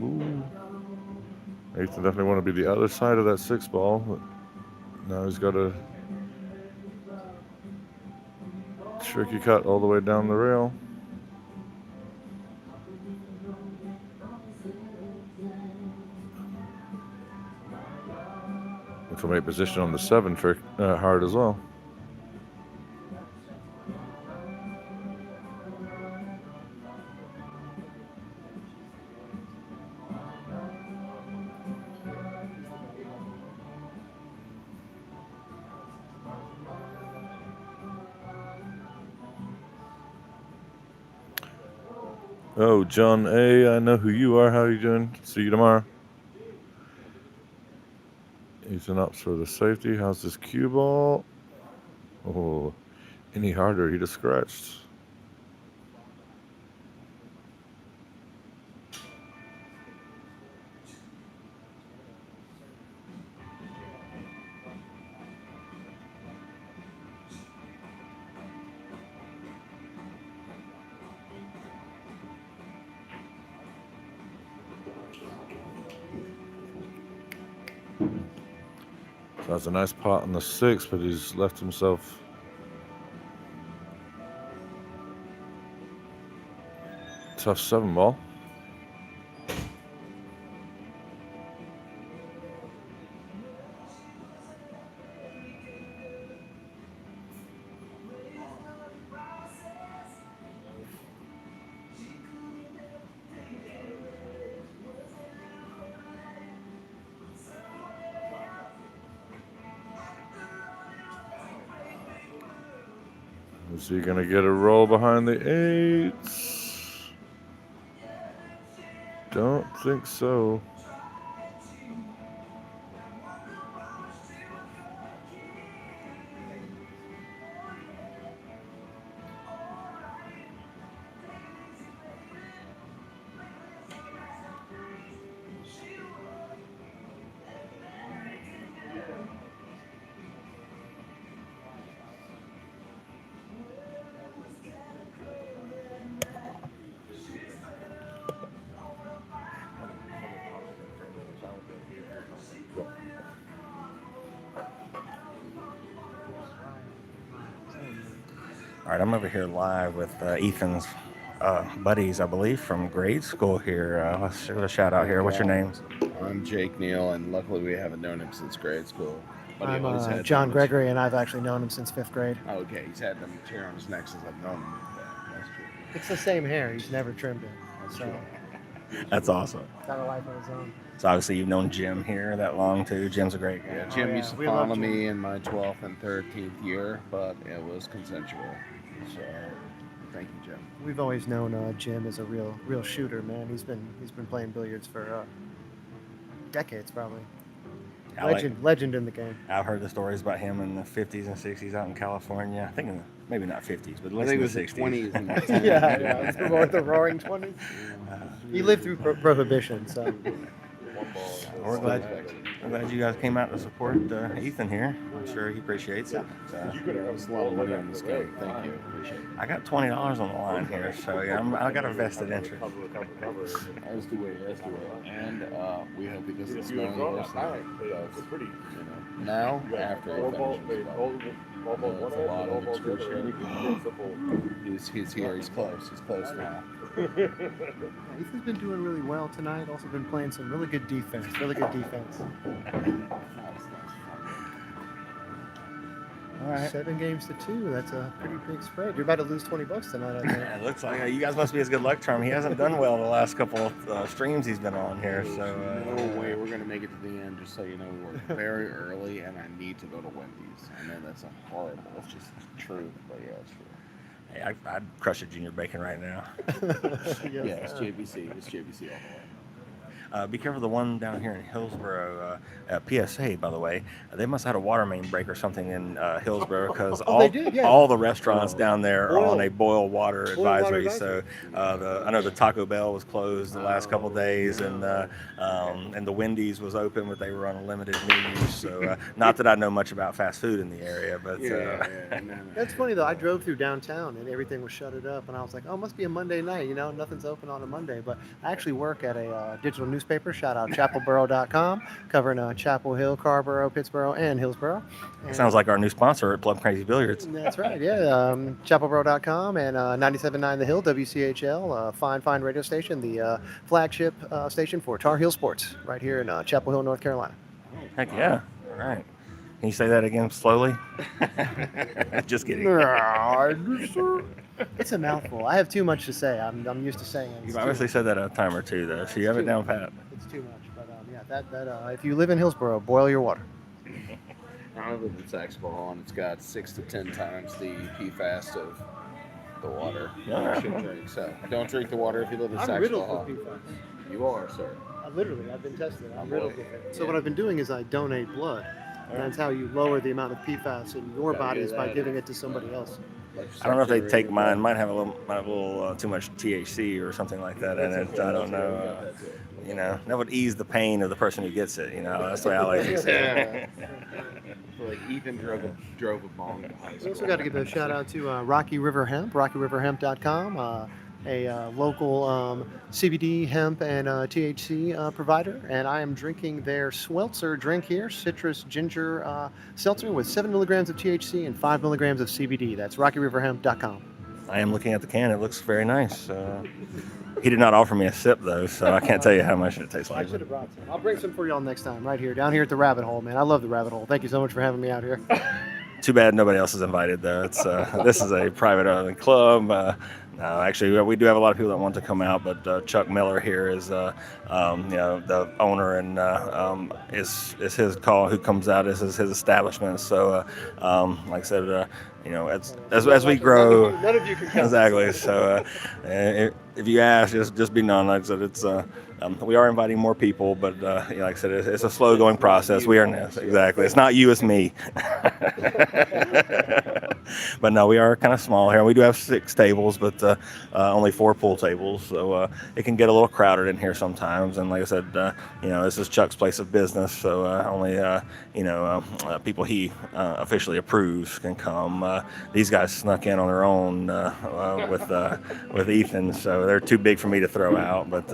Ooh. Ethan definitely want to be the other side of that 6-ball, but now he's got a tricky cut all the way down the rail. Which will make position on the 7 trick hard as well. Oh, John A., I know who you are. How are you doing? See you tomorrow. Ethan ups for the safety. How's this cue ball? Oh, any harder, he'd have scratched. So that's a nice pot on the 6, but he's left himself tough 7-ball. Is he gonna get a roll behind the 8s? Don't think so. All right, I'm over here live with Ethan's buddies, I believe, from grade school here. Let's give a shout out here. What's your names? I'm Jake Neal, and luckily we haven't known him since grade school. But he always I'm had John them- Gregory, and I've actually known him since 5th grade. Oh, okay, he's had them hair on his neck since I've known him. Yeah, that's true. It's the same hair. He's never trimmed it. That's So, true. That's awesome. got a life of his own. So obviously you've known Jim here that long too. Jim's a great guy. Yeah, Jim yeah, used to we love follow Jim. me in my 12th and 13th year, but it was consensual. So, thank you, Jim. We've always known Jim as a real shooter, man. He's been playing billiards for decades, probably. Legend in the game. I've heard the stories about him in the 50s and 60s out in California. I think in the, maybe not 50s, but at I least think in it was the the 60s. 20s and the 10s. yeah, it's the roaring 20s. He lived through Prohibition, so. We're glad you guys came out to support Ethan here. I'm sure he appreciates it. That was a lot of money on this game. Thank you. Appreciate it. I got $20 on the line here, so yeah, I got a vested interest. Let's do it. And we hope he doesn't smell any worse than he does. Now, after he finishes, but it's a lot of excruciating pain. He's here. He's close. He's close now. Ethan's been doing really well tonight. Also been playing some really good defense. All right. 7 games to 2. That's a pretty big spread. You're about to lose $20 tonight, I think. It looks like you guys must be his good luck charm. He hasn't done well the last couple of streams he's been on here. So No way we're gonna make it to the end. Just so you know, we work very early, and I need to go to Wendy's. I know that's a horrible. It's just true, but yeah, it's true. hey, I'd crush a junior bacon right now. Yes, Yeah, it's sir. JBC. It's JBC all the way. Be careful the one down here in Hillsboro. PSA, by the way, they must have had a water main break or something in Hillsboro because they did, yeah. all the restaurants down there are Boil- on a boil water boil water advisory. So I know the Taco Bell was closed the last couple of days, and the Wendy's was open, but they were on a limited menu. So not that I know much about fast food in the area, but That's funny though. I drove through downtown and everything was shuttered up, and I was like, "Oh, it must be a Monday night. You know, nothing's open on a Monday." But I actually work at a digital newspaper. Shout out chapelboro.com, covering Chapel Hill, Carborough, Pittsboro, and Hillsboro. it sounds like our new sponsor at Plum Crazy Billiards. That's right. Yeah, chapelboro.com and 97.9 The Hill, WCHL, fine radio station, the flagship station for Tar Heel Sports, right here in Chapel Hill, North Carolina. Heck yeah! All right. Can you say that again slowly? Just kidding. It's a mouthful. I have too much to say. I'm used to saying it. You've obviously said that a time or two, though, so you have it down pat. It's too much. But yeah, that if you live in Hillsboro, boil your water. I live in Saxball, and it's got 6 to 10 times the PFAS of the water you should drink. So don't drink the water if you live in I'm riddled Saxball. with PFAS. You are, sir. Literally, I've been tested. I'm I'm riddled like- with it. So what I've been doing is I donate blood. And that's how you lower the amount of PFAS in your body is by giving it to somebody else. I don't know if they take mine. Might have a little too much THC or something like that in it. I don't know. That would ease the pain of the person who gets it. That's the way I like to say it. Like Ethan drove a bong to high We school. also got to give a shout out to Rocky River Hemp, rockyriverhemp.com, a local CBD hemp and THC provider. And I am drinking their Sweltzer drink here, citrus ginger seltzer with 7 milligrams of THC and 5 milligrams of CBD. That's rockyriverhemp.com. I am looking at the can. It looks very nice. He did not offer me a sip, though, so I can't tell you how much it tastes I like. should have brought some. I'll bring some for y'all next time, right here, down here at the Rabbit Hole, man. I love the Rabbit Hole. Thank you so much for having me out here. Too bad nobody else is invited, though. It's this is a private club. No, actually, we do have a lot of people that want to come out, but Chuck Miller here is, the owner, and is his call. Who comes out is his establishment. So, like I said, as we grow, None of you can count. exactly. So, if you ask, just be known. Like I said, it's we are inviting more people, but like I said, it's a slow going process. We are exactly. It's not you, it's me. But no, we are kind of small here. We do have 6 tables, but only 4 pool tables, so it can get a little crowded in here sometimes. And like I said, this is Chuck's place of business, so only people he officially approves can come. These guys snuck in on their own with Ethan, so they're too big for me to throw out. But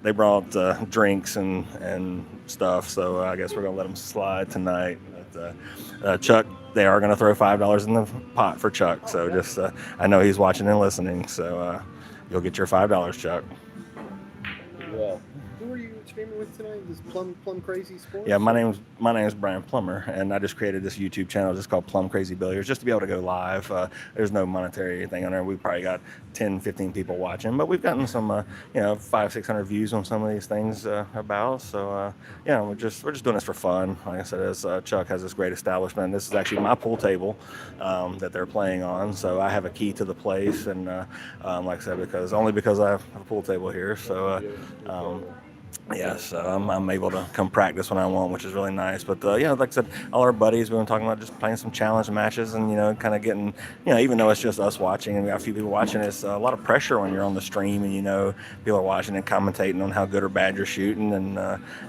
they brought drinks and stuff, so I guess we're gonna let them slide tonight. But Chuck, they are gonna throw $5 in the pot for Chuck. So just I know he's watching and listening, so you'll get your $5, Chuck. Yeah. Who are you streaming with tonight? This Plum Crazy Sports? Yeah, my name's Brian Plummer, and I just created this YouTube channel just called Plum Crazy Billiards, just to be able to go live. There's no monetary thing on there. We've probably got 10, 15 people watching, but we've gotten some, 500-600 views on some of these things about. So, we're just doing this for fun. Like I said, as Chuck has this great establishment. This is actually my pool table that they're playing on. So I have a key to the place, and like I said, because I have a pool table here. So. Yes, I'm able to come practice when I want, which is really nice. But like I said, all our buddies, we've been talking about just playing some challenge matches and, kind of getting, even though it's just us watching and we got a few people watching, it's a lot of pressure when you're on the stream and, people are watching and commentating on how good or bad you're shooting. And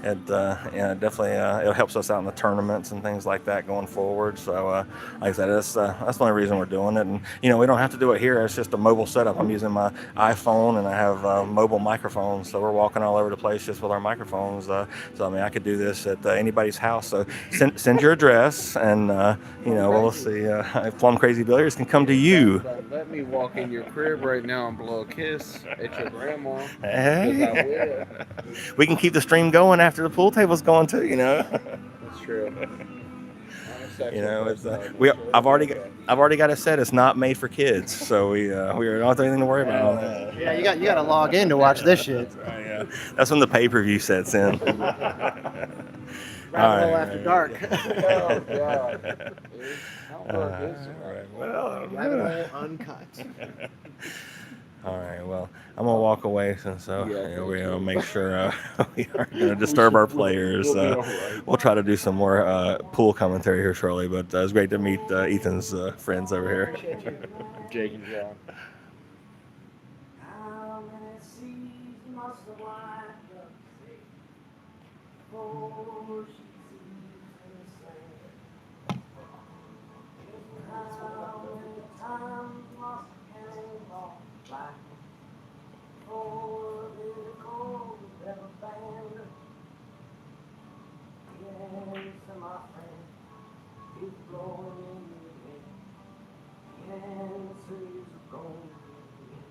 it definitely it helps us out in the tournaments and things like that going forward. So, like I said, that's the only reason we're doing it. And, we don't have to do it here. It's just a mobile setup. I'm using my iPhone and I have mobile microphones. So we're walking all over the place just with our microphones. So I could do this at anybody's house. So send your address, and we'll see if Plum Crazy Billiards can come to you. Let me walk in your crib right now and blow a kiss at your grandma. Hey. We can keep the stream going after the pool table's going too. That's true. Sexual You know, it's personality we. disorder. I've already got it set. It's not made for kids, so we don't have anything to worry about on that. Yeah, you got to log in to watch this shit. Right, yeah. That's when the pay-per-view sets in. Rabbit hole after dark. Oh God. How dark is it? Right, well, Rabbit hole uncut. all right. Well, I'm gonna walk away since Yeah, we're thank gonna you. make sure we aren't gonna disturb our players. We'll be all right. We'll try to do some more pool commentary here shortly. But it's great to meet Ethan's friends over here. Jake and John. How many seas must the wide duck sail before she sees the sand? How many times must a cannonball fly before the cold ever band? The answer, my friend, is blowing in the wind. The answer is going in the wind.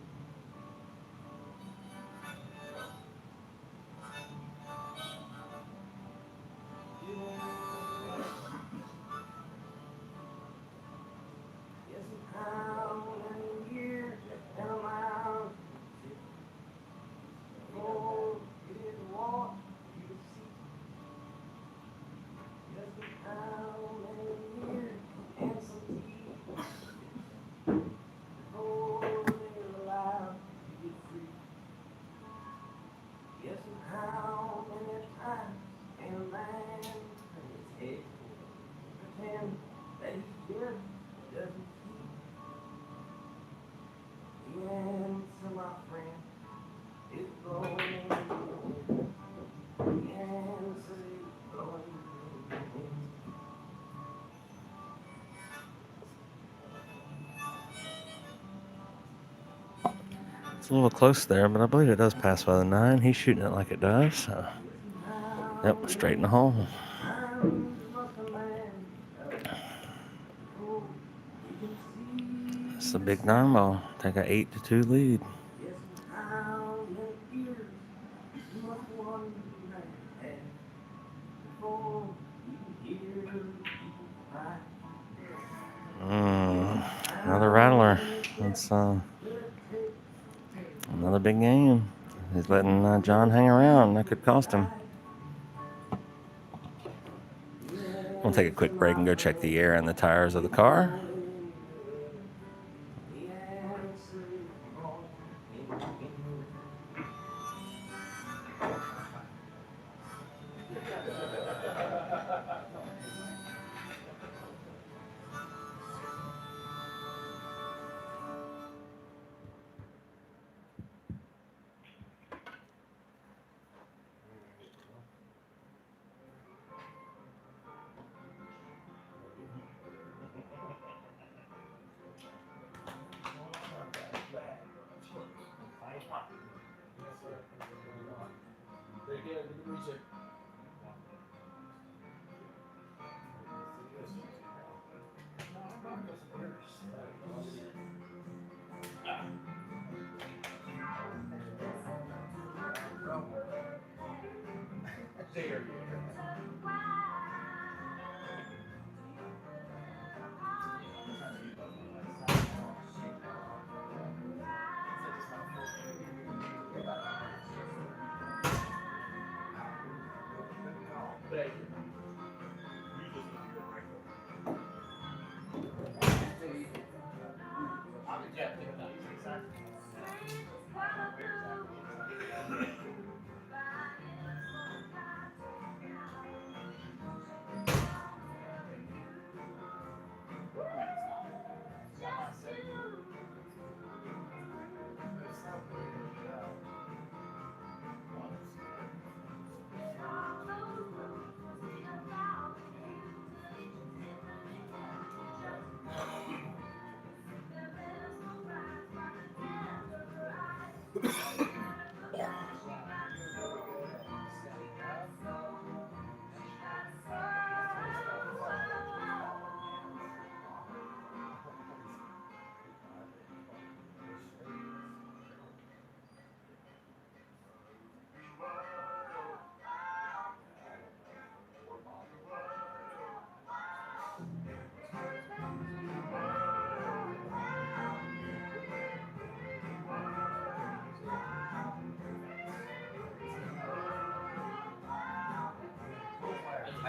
Yes, and how many years and a mile before it is what you see? Yes, and how many years and some tears before they're allowed to get free? Yes, and how many times can a man turn his head and pretend that he just doesn't see? The answer, my friend, is blowing in the wind. The answer is blowing in the wind. It's a little close there, but I believe it does pass by the 9. He's shooting it like it does. So. Yep, straight in the hole. It's a big 9 ball. Take a 8-2 lead. Another rattler. That's another big game. He's letting John hang around. That could cost him. We'll take a quick break and go check the air and the tires of the car.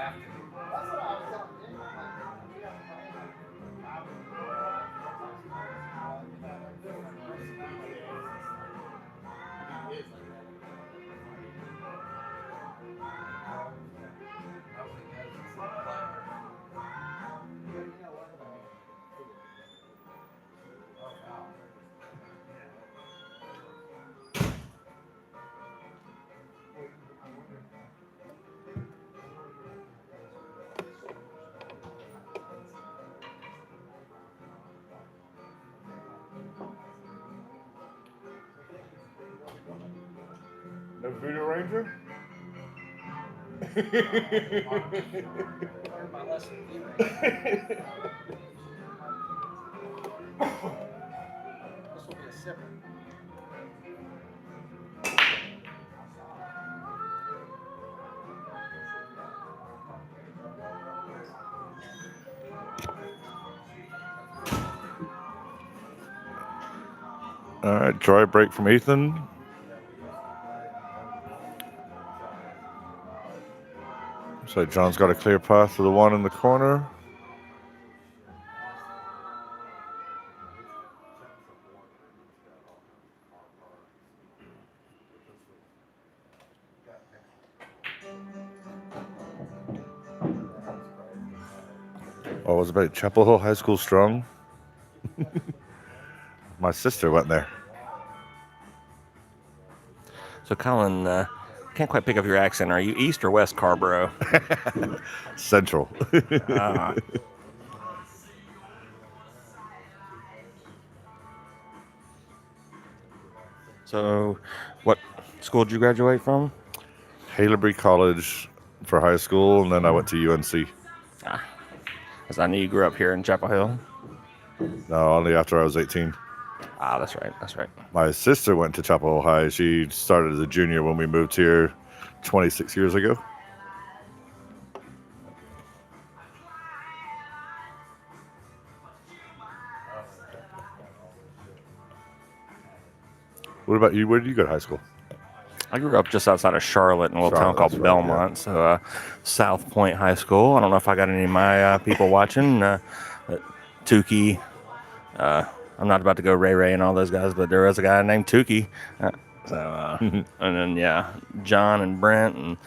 have to. Never been a Ranger? Learned my lesson. This will be a sipper. All right, dry break from Ethan. So John's got a clear path to the one in the corner. Oh, was about Chapel Hill High School strong? My sister went there. So, Colin, can't quite pick up your accent. Are you East or West Carborough? Central. Ah. So, what school did you graduate from? Haileybury College for high school, and then I went to UNC. Because I knew you grew up here in Chapel Hill. No, only after I was 18. Ah, that's right. That's right. My sister went to Chapel Hill High. She started as a junior when we moved here 26 years ago. What about you? Where did you go to high school? I grew up just outside of Charlotte in a little town Charlotte, called that's right, Belmont. yeah. So, South Point High School. I don't know if I got any of my people watching. Tukey. I'm not about to go Ray and all those guys, but there was a guy named Tukey. And then, yeah, John and Brent and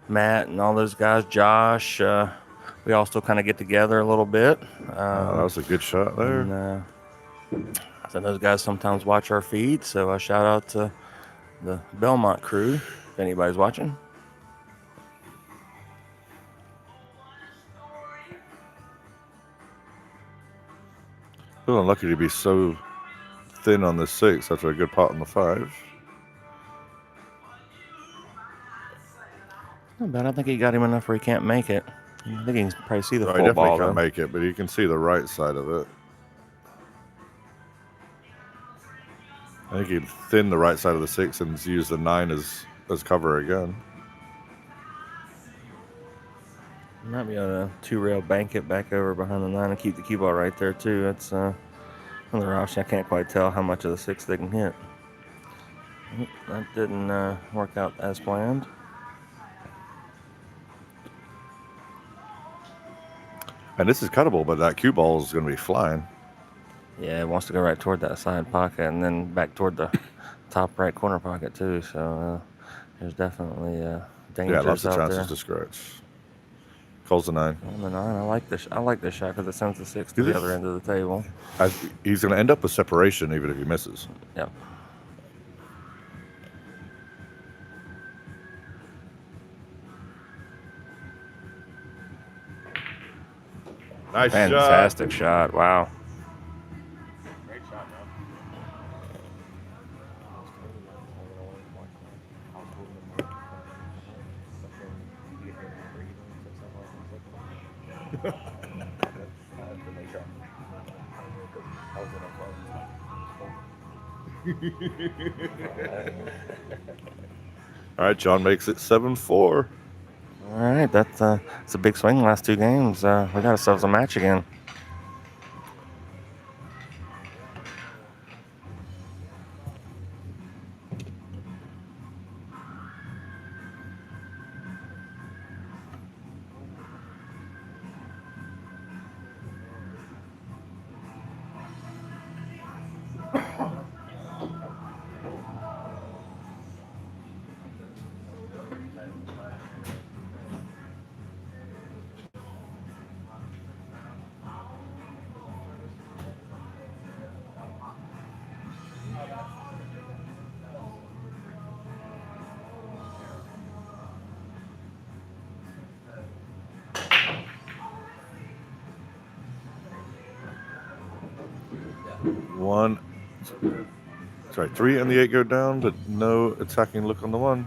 Matt and all those guys. Josh. We all still kind of get together a little bit. That was a good shot there. And, so those guys sometimes watch our feed. So shout out to the Belmont crew, if anybody's watching. Feeling lucky to be so thin on the 6 after a good pot on the 5. Not bad. I think he got him enough where he can't make it. I think he can probably see the I full definitely ball, can't though. make it, but you can see the right side of it. I think he'd thin the right side of the 6 and use the 9 as cover again. Might be able to 2-rail bank it back over behind the 9 and keep the cue ball right there, too. That's another option. I can't quite tell how much of the 6 they can hit. That didn't work out as planned. And this is cuttable, but that cue ball is going to be flying. Yeah, it wants to go right toward that side pocket and then back toward the top right corner pocket, too. So there's definitely dangers Yeah, lots of out chances there. to scratch. Calls the 9. On the 9, I like this. I like this shot because it sends the 6 to the other end of the table. He's going to end up with separation even if he misses. Yep. Nice Fantastic shot. Wow. Great shot, man. All right, John makes it 7-4. All right, that's it's a big swing last 2 games. We got ourselves a match again. 1. Sorry, 3 and the 8 go down, but no attacking look on the 1.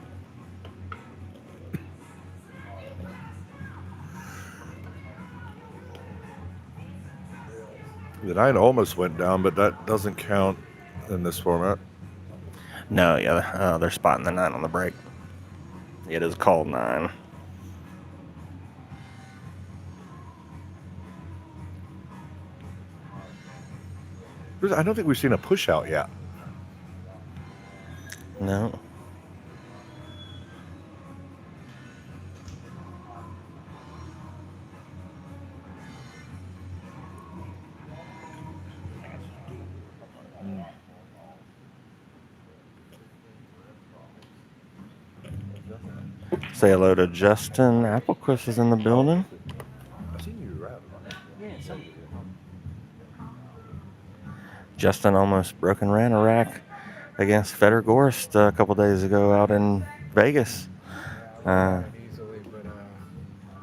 The 9 almost went down, but that doesn't count in this format. No, yeah, they're spotting the 9 on the break. It is called 9. I don't think we've seen a push out yet. No. Say hello to Justin. Applequist is in the building. I've seen you around. Justin almost broke and ran a rack against Feder Gorst a couple days ago out in Vegas. Easily, but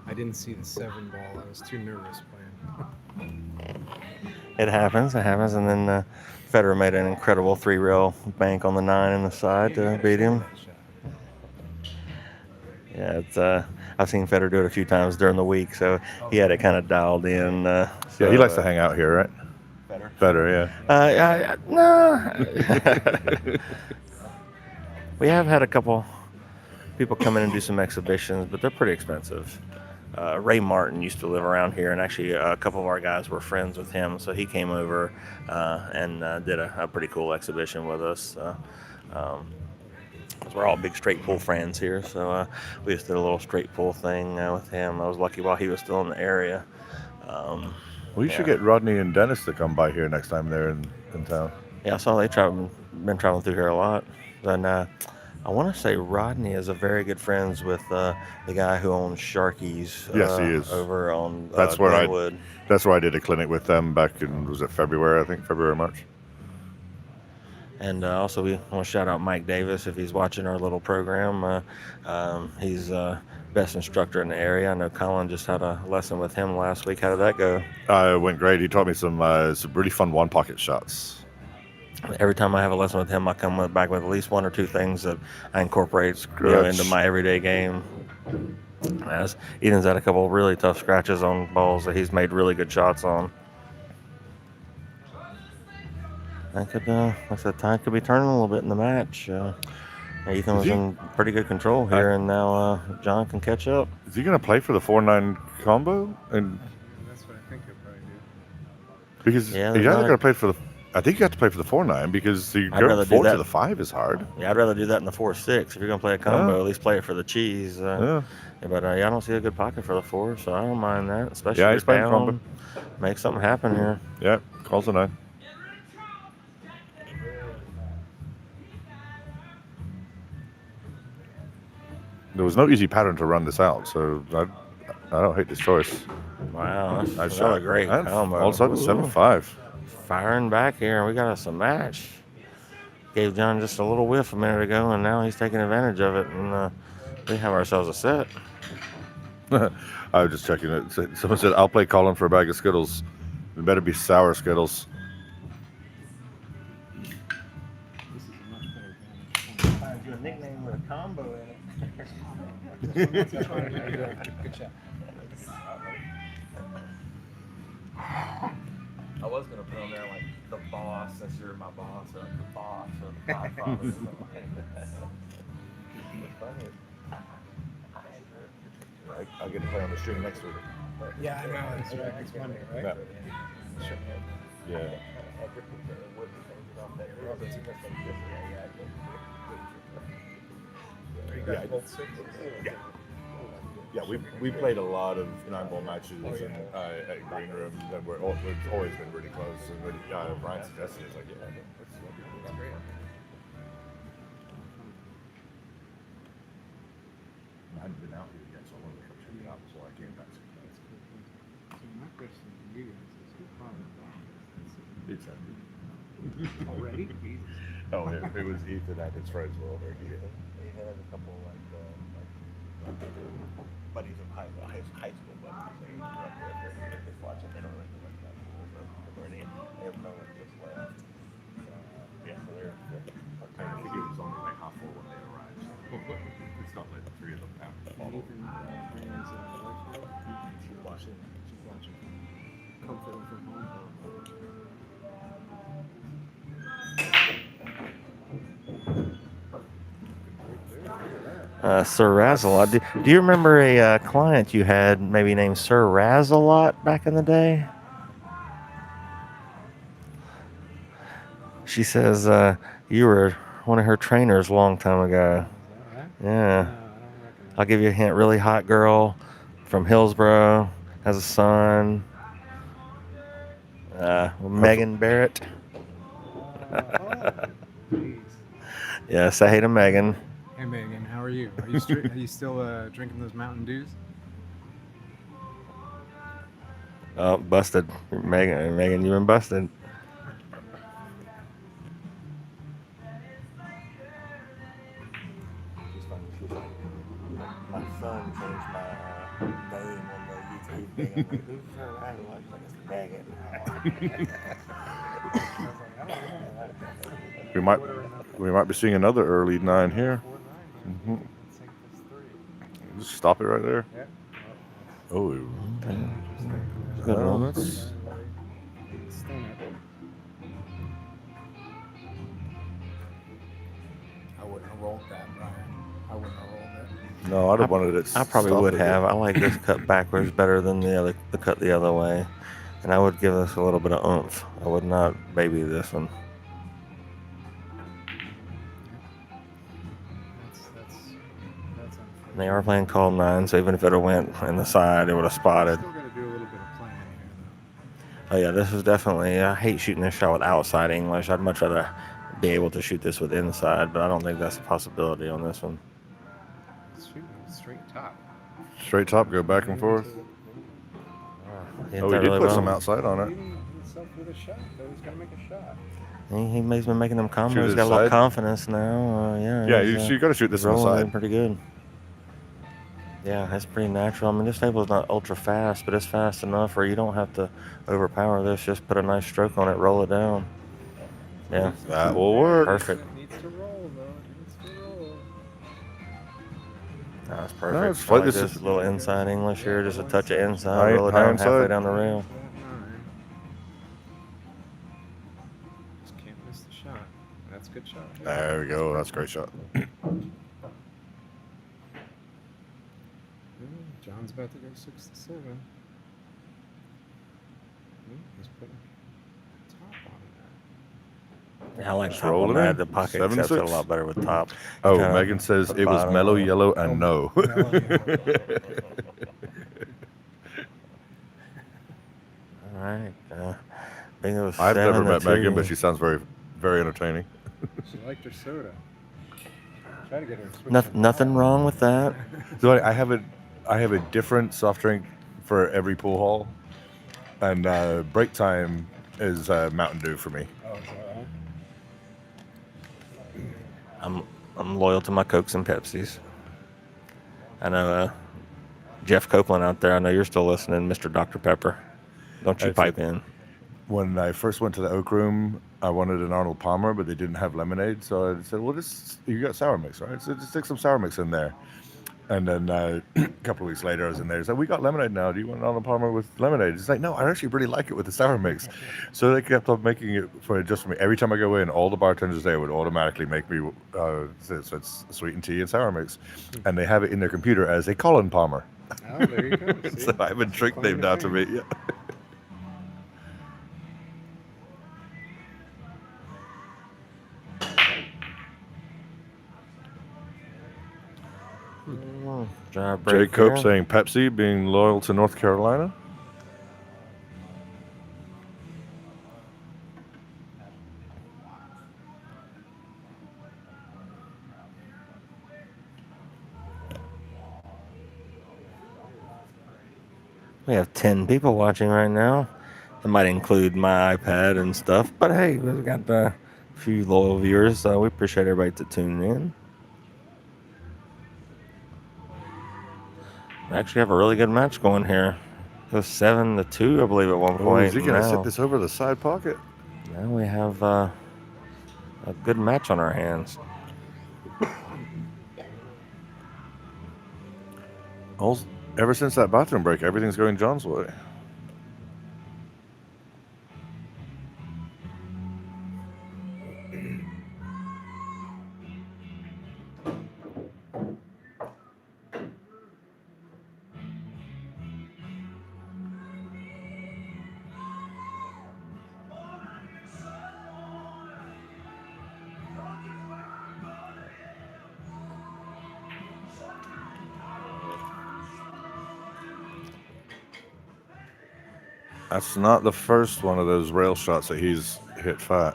I didn't see the 7 ball. I was too nervous playing. It happens. And then Federer made an incredible 3-rail bank on the 9 in the side to beat him. Yeah, it's I've seen Federer do it a few times during the week, so he had it kind of dialed in. Yeah, he likes to hang out here, right? Better, yeah. No. We have had a couple people come in and do some exhibitions, but they're pretty expensive. Ray Martin used to live around here, and actually a couple of our guys were friends with him, so he came over and did a pretty cool exhibition with us. We're all big straight pull fans here, so we just did a little straight pull thing with him. I was lucky while he was still in the area. We should get Rodney and Dennis to come by here next time they're in town. Yeah, I saw they've been traveling through here a lot. And I want to say Rodney is a very good friends with the guy who owns Sharky's. Yes, he is. Over on That's where Glenwood. That's where I did a clinic with them back in, was it February, I think, February, March. And also we want to shout out Mike Davis if he's watching our little program. He's best instructor in the area. I know Colin just had a lesson with him last week. How did that go? It went great. He taught me some really fun 1-pocket shots. Every time I have a lesson with him, I come back with at least 1 or 2 things that I incorporate into my everyday game. As Eden's had a couple of really tough scratches on balls that he's made really good shots on. I said, tide could be turning a little bit in the match. Ethan was in pretty good control here, and now John can catch up. Is he going to play for the 4-9 combo? And That's what I think he'll probably do. because he's either going to play for the, I think you have to play for the 4-9 because the going 4 to the 5 is hard. Yeah, I'd rather do that in the 4-6. If you're going to play a combo, at least play it for the cheese. But I don't see a good pocket for the 4, so I don't mind that. Especially if he's playing down, combo. Make something happen here. Yeah, calls a 9. There was no easy pattern to run this out, so I don't hate this choice. Wow, that's shot a great combo. All of a sudden, 7-5. Firing back here, we got us a match. Gave John just a little whiff a minute ago, and now he's taking advantage of it, and we have ourselves a set. I was just checking it. Someone said, I'll play Colin for a bag of Skittles. It better be sour Skittles. This is a much better game. Find you a nickname with a combo in it. Good shot. I was gonna put on there like the boss, since you're my boss, or the boss, or the godfather, or something like that. I'll get to play on the stream next week. Yeah, I know. It's right. It's Monday, right? Yeah. Sure. Yeah. Yeah, we played a lot of 9-ball matches at Green Room, and it's always been really close. And when Brian suggested it, it's like, yeah, that's great. I hadn't been out here yet, so I wanted to come check it out before I came back. So my question to you is who found the bomb? It's Andy. Already? Oh, it was Ethan and his friends were over here. He had a couple buddies of high school buddies. They grew up with. They watch it. They don't really like that. They have no interest left. watching. She's watching. Comforting from home. Sir Razzalot. Do you remember a client you had maybe named Sir Razzalot back in the day? She says you were one of her trainers a long time ago. Yeah. I'll give you a hint. Really hot girl from Hillsboro. Has a son. Megan Barrett. Yeah, say hey to Megan. Hey Megan, how are you? Are you still drinking those Mountain Dews? Oh, busted. Megan, you've been busted. My son changed my name on the YouTube thing. I'm like, who's Sir Razzalot? Like, it's Megan. We might be seeing another early 9 here. Mm-hmm. Just stop it right there. Oh, well, that's. I wouldn't have rolled that, Brian. I wouldn't have rolled that. No, I'd have wanted it. I probably would have. I like this cut backwards better than the cut the other way, and I would give this a little bit of oomph. I would not baby this one. And they are playing call 9, so even if it had went in the side, it would have spotted. Still got to do a little bit of planning here, though. Oh yeah, this is definitely. I hate shooting this shot with outside English. I'd much rather be able to shoot this with inside, but I don't think that's a possibility on this one. Shoot, straight top. Straight top, go back and forth. Hit Oh, that he did really put well. some outside on it. Himself with a shot, though. He's got to make a shot. He's been making them combos. Shoot He's it got a little side. confidence now. Yeah, you got to shoot this on the rolling side. pretty good. Yeah, that's pretty natural. I mean, this table's not ultra fast, but it's fast enough where you don't have to overpower this. Just put a nice stroke on it, roll it down. Yeah, That will work. perfect. It needs to roll, though. It needs to roll. That's No, perfect. it's I fine. like This this is- little inside English here, just a touch of inside, High- roll it high down halfway inside. down the rail. Just can't miss the shot. That's a good shot. There we go. That's a great shot. John's about to go 6-7. He's putting top on Yeah, I like Just top roll on it that. in. The pocket 7-6. accepts it a lot better with top. Oh, Kinda Megan says the it was bottom mellow of it. yellow and no. All right. I think it was I've never 7-2. met Megan, but she sounds very, very entertaining. She liked her soda. Try to get her to switch. Nothing wrong with that. So I have a different soft drink for every pool hall, and break time is Mountain Dew for me. Oh, is that right? I'm loyal to my Cokes and Pepsis. I know Jeff Copeland out there. I know you're still listening, Mr. Dr. Pepper. Don't you That's pipe it. in? When I first went to the Oak Room, I wanted an Arnold Palmer, but they didn't have lemonade, so I said, "Well, you got sour mix, right? So just stick some sour mix in there." And then a couple of weeks later, I was in there. He's like, "We got lemonade now. Do you want an Arnold Palmer with lemonade?" He's like, "No, I actually really like it with the sour mix." So they kept on making it just for me. Every time I go in, all the bartenders there would automatically make me so it's sweetened tea and sour mix, and they have it in their computer as a Colin Palmer. Oh, there you go. See? So I have a drink Claim named to after fame. me. Yeah. Dry break Jay Cope here. saying Pepsi being loyal to North Carolina. We have 10 people watching right now. That might include my iPad and stuff. But hey, we've got a few loyal viewers, so we appreciate everybody to tune in. We actually have a really good match going here. It was 7-2, I believe, at one Oh, point. is he going to Now- set this over the side pocket? Now we have a good match on our hands. Ever since that bathroom break, everything's going John's way. That's not the first one of those rail shots that he's hit fat.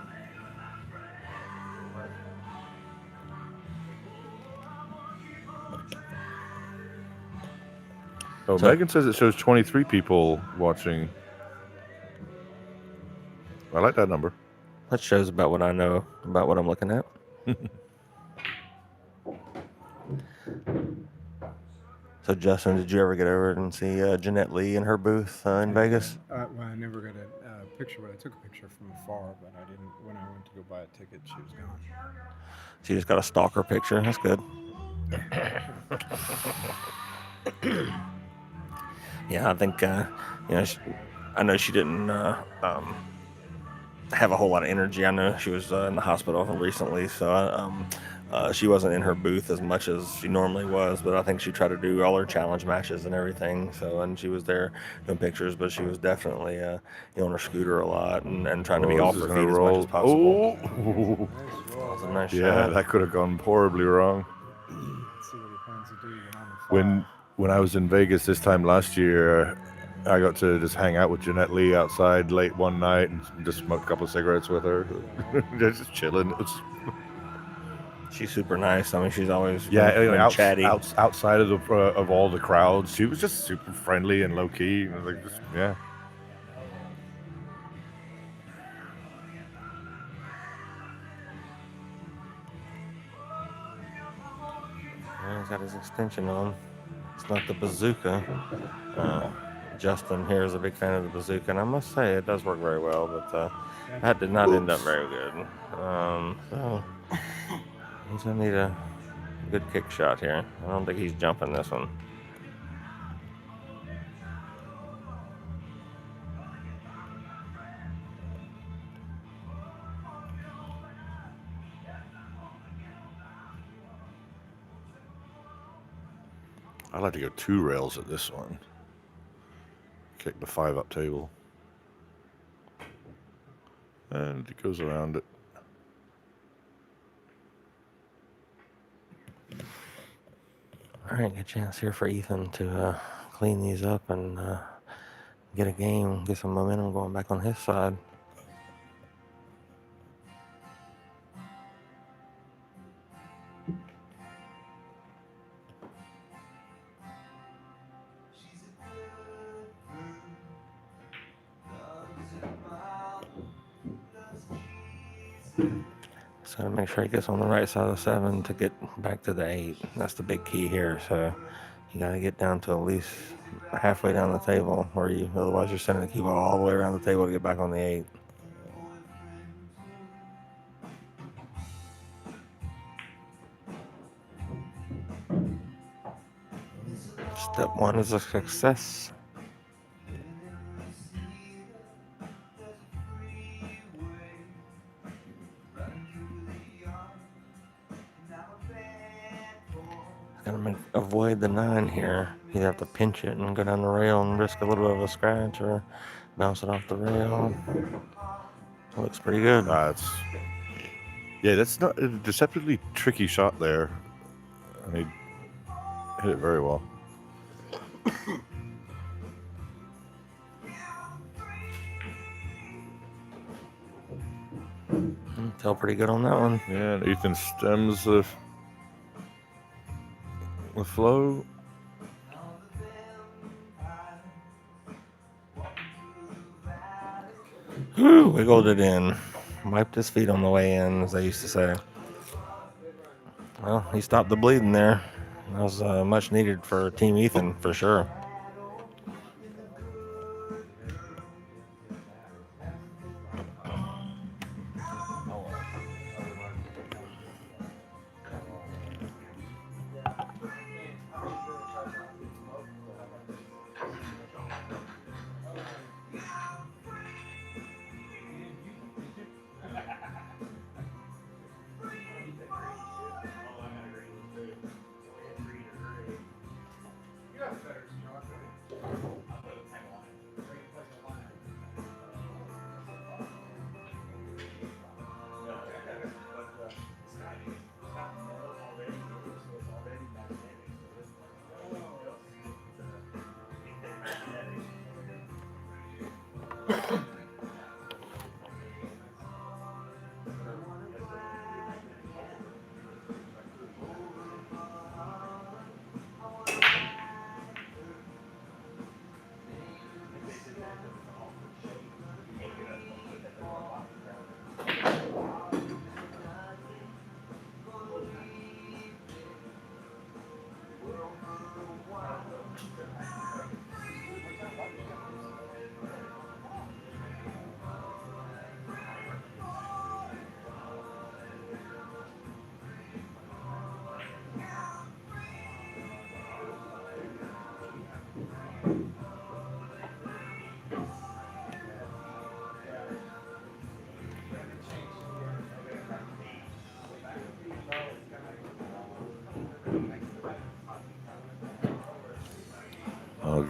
Oh, So- Megan says it shows 23 people watching. I like that number. That shows about what I know about what I'm looking at. So, Justin, did you ever get over and see Jeanette Lee in her booth in Vegas? Well, I never got a picture, but I took a picture from afar. But I didn't. When I went to go buy a ticket, she was gone. She just got a stalker picture. That's good. Yeah, I think I know she didn't have a whole lot of energy. I know she was in the hospital recently, so she wasn't in her booth as much as she normally was. But I think she tried to do all her challenge matches and everything. So, and she was there doing pictures, but she was definitely on her scooter a lot and trying to be off her feet as much as possible. Oh, That was a nice yeah, shot. that could have gone horribly wrong. Let's see what he plans to do to get on the fly. When I was in Vegas this time last year, I got to just hang out with Jeanette Lee outside late one night and just smoke a couple of cigarettes with her. Just chilling. She's super nice. I mean, she's always Yeah, chatty. outside of the of all the crowds, she was just super friendly and low key. Like, just, yeah. Yeah, he's got his extension on. It's not the bazooka. Justin here is a big fan of the bazooka, and I must say it does work very well, but that did not end up very good. So he's gonna need a good kick shot here. I don't think he's jumping this one. I like to go 2 rails at this one. Kick the 5-up table. And it goes around it. All right, good chance here for Ethan to clean these up and get a game, get some momentum going back on his side. So make sure he gets on the right side of the 7 to get back to the 8. That's the big key here. So you got to get down to at least halfway down the table, or otherwise you're sending the cue ball all the way around the table to get back on the 8. Step 1 is a success. Gotta avoid the 9 here. You have to pinch it and go down the rail and risk a little bit of a scratch or bounce it off the rail. Looks pretty good. Yeah, that's not a deceptively tricky shot there. And he hit it very well. Tell pretty good on that one. Yeah, and Ethan stems the flow. Whew, wiggled it in. Wiped his feet on the way in, as they used to say. Well, he stopped the bleeding there. That was much needed for Team Ethan, for sure.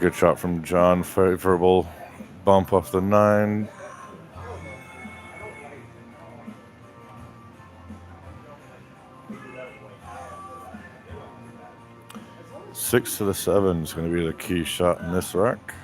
Good shot from John. Favorable bump off the 9. Six to the 7 is going to be the key shot in this rack.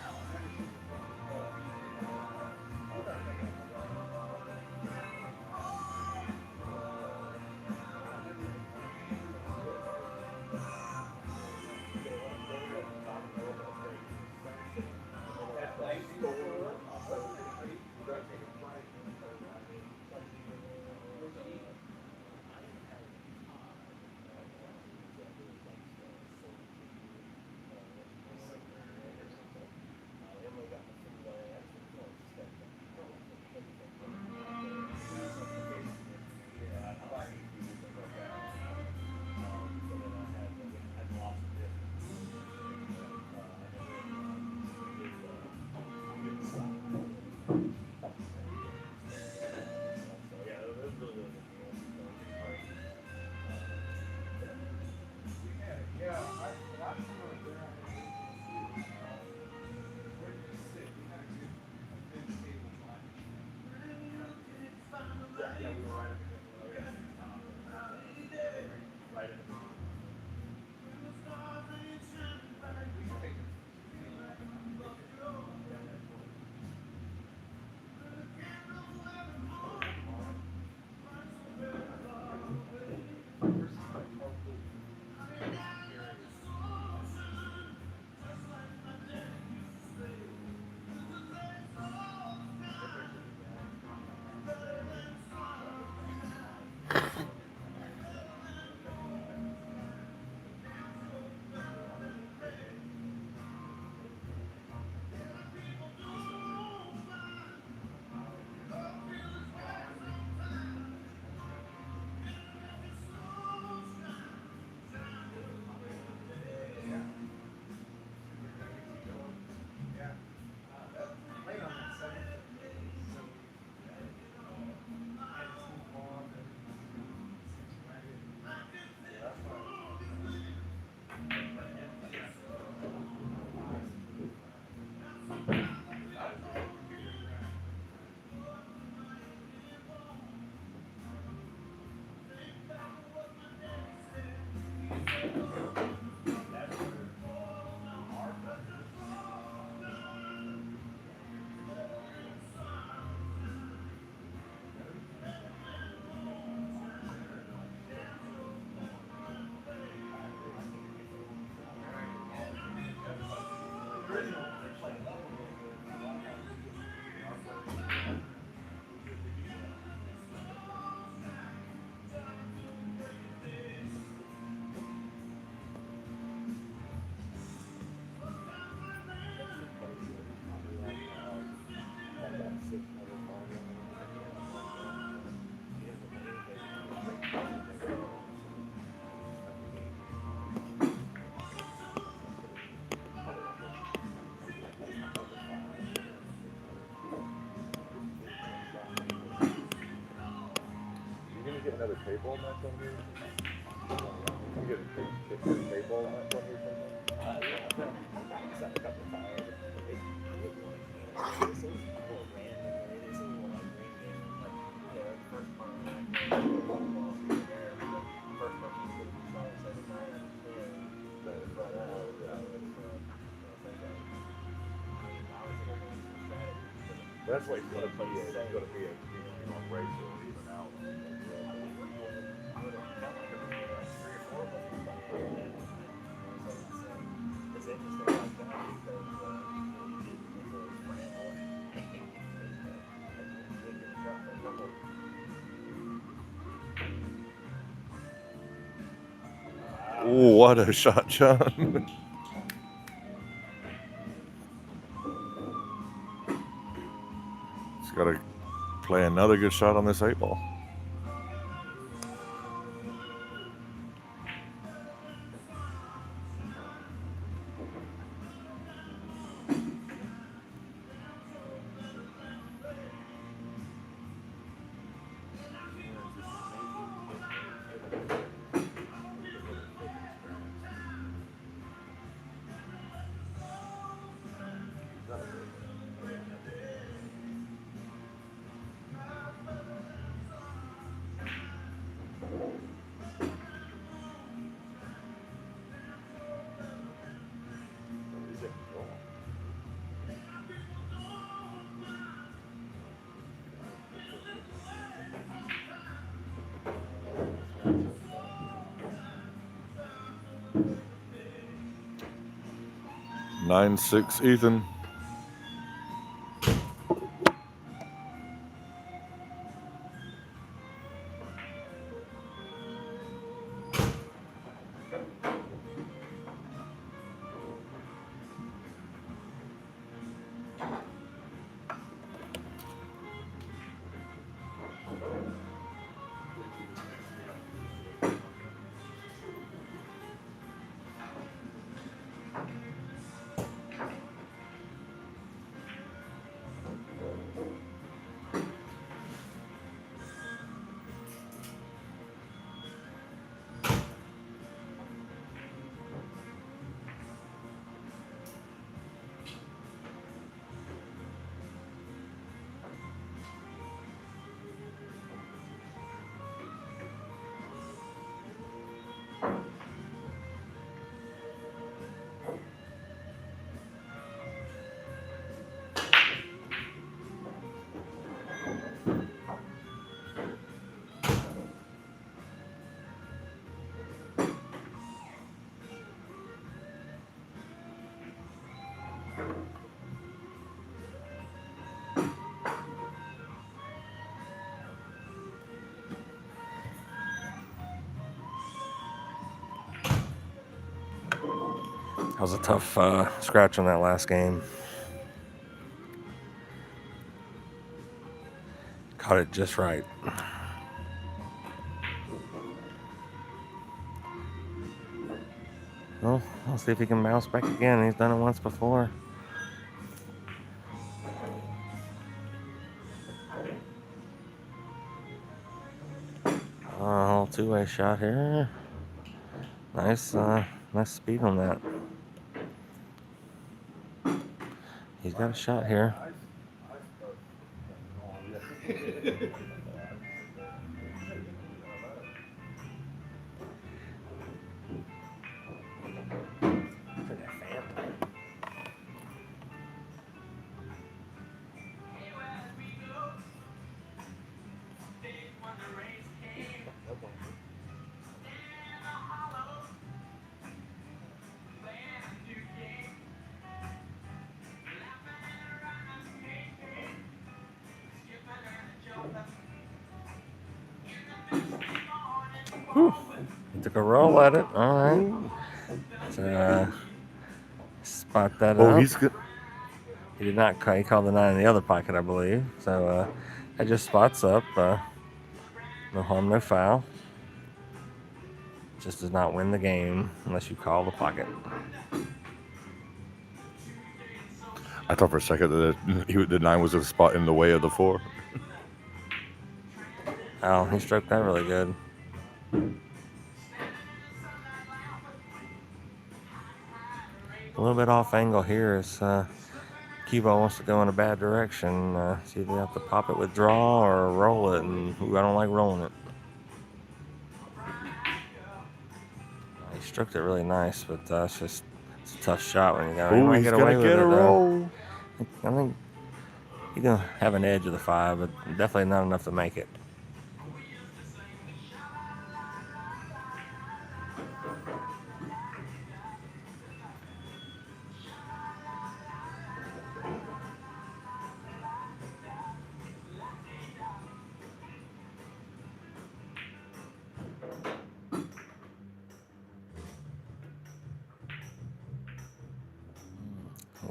Another table match on here? You get a table match on here something? That's why it's gonna be a race or even out. What a shot, John. He's got to play another good shot on this 8-ball. Nine six, Ethan. That was a tough scratch on that last game. Caught it just right. Well, we'll see if he can bounce back again. He's done it once before. Two-way shot here. Nice speed on that. He's got a shot here. Whew. He took a roll at it. All right. So, spot that Oh, up. he's good. He did not. He called the 9 in the other pocket, I believe. So that just spots up. No harm, no foul. Just does not win the game unless you call the pocket. I thought for a second that the 9 was a spot in the way of the 4. Oh, he stroked that really good. A little bit off angle here as cue ball wants to go in a bad direction. See if they have to pop it with draw or roll it, and I don't like rolling it. He stroked it really nice, but it's a tough shot when you got Oh, he's get gonna away with get it. a roll. I think he's gonna have an edge of the 5, but definitely not enough to make it.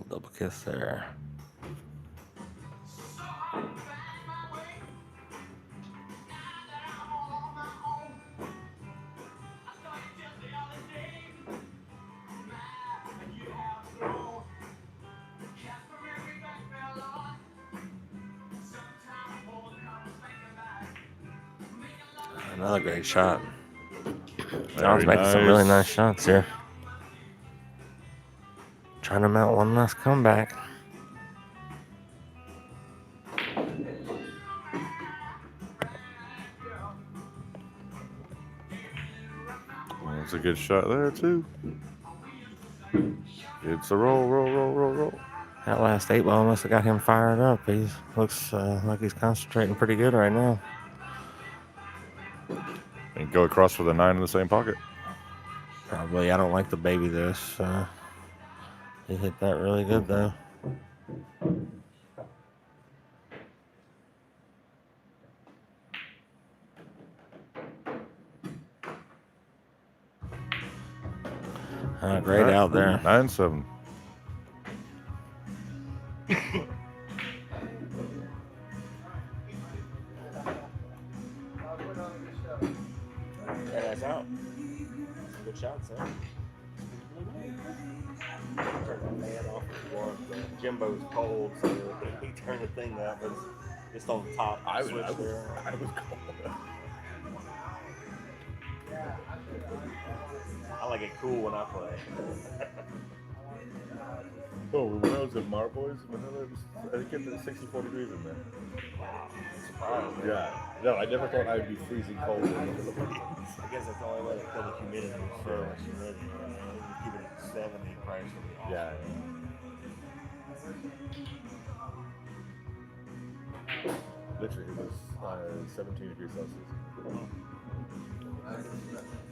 double kiss there. Another great shot. John's Very making some really nice. nice shots here. Trying to mount one last comeback. That's a good shot there too. It's a roll. That last 8-ball must have got him fired up. He looks like he's concentrating pretty good right now. And go across for the 9 in the same pocket. Probably. I don't like the baby this. He hit that really good though. Great out there. 9-7. That's out. Good shot, sir. Turn the fan off if you want. Jimbo's cold, so he turned the thing up. It's just on the top switch there. I was cold. I like it cool when I play. Oh, when I was at Marboys, I think it was 64 degrees in there. Wow, I'm surprised. Man. Yeah. No, I never thought I'd be freezing cold in the Philippines. I guess that's the only way to kill the humidity. So much humidity. Keep it at 70, probably should be awesome. Yeah. Literally, it was 17 degrees Celsius.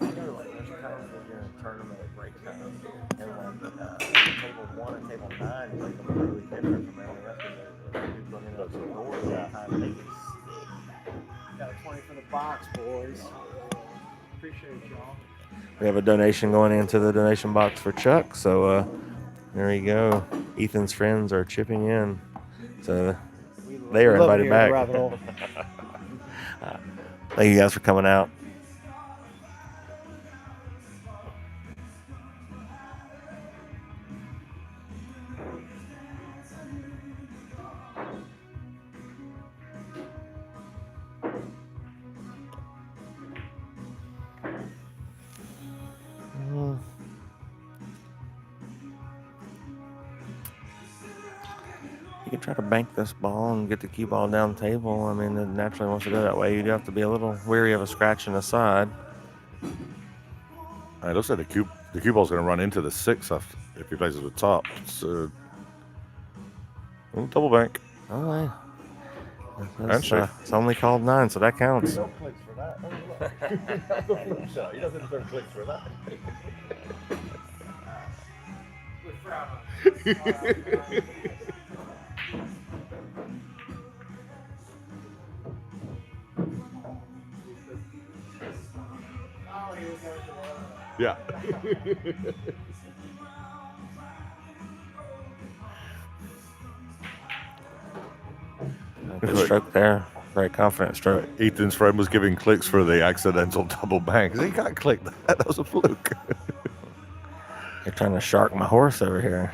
You know, like there's times when you're in a tournament at break time, and like table 1 and table 9 is like completely different from everything else. Because people in the door all the time, they can stick. Got a 20 for the box, boys. Appreciate y'all. We have a donation going into the donation box for Chuck. So there you go. Ethan's friends are chipping in. So they are invited back. Thank you guys for coming out. You can try to bank this ball and get the cue ball down the table. I mean, it naturally wants to go that way. You do have to be a little weary of a scratch in the side. It looks like the cue ball's going to run into the 6 if he plays it with top. So double bank. Oh, yeah. It's only called 9, so that counts. No clicks for that. That's a flip shot. He doesn't deserve clicks for that. Yeah. Good stroke there. Very confident stroke. Ethan's friend was giving clicks for the accidental double bank. He got clicked. That was a fluke. You're trying to shark my horse over here.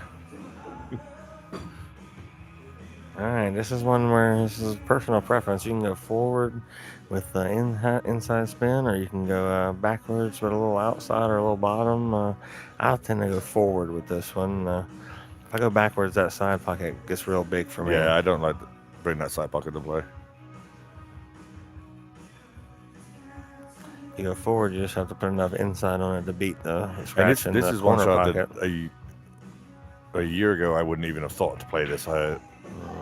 All right, this is one where this is personal preference. You can go forward with the inside spin, or you can go backwards with a little outside or a little bottom. I tend to go forward with this one. If I go backwards, that side pocket gets real big for me. Yeah, I don't like to bring that side pocket to play. You go forward, you just have to put enough inside on it to beat the And scratch in this the is one corner shot pocket. that a year ago I wouldn't even have thought to play this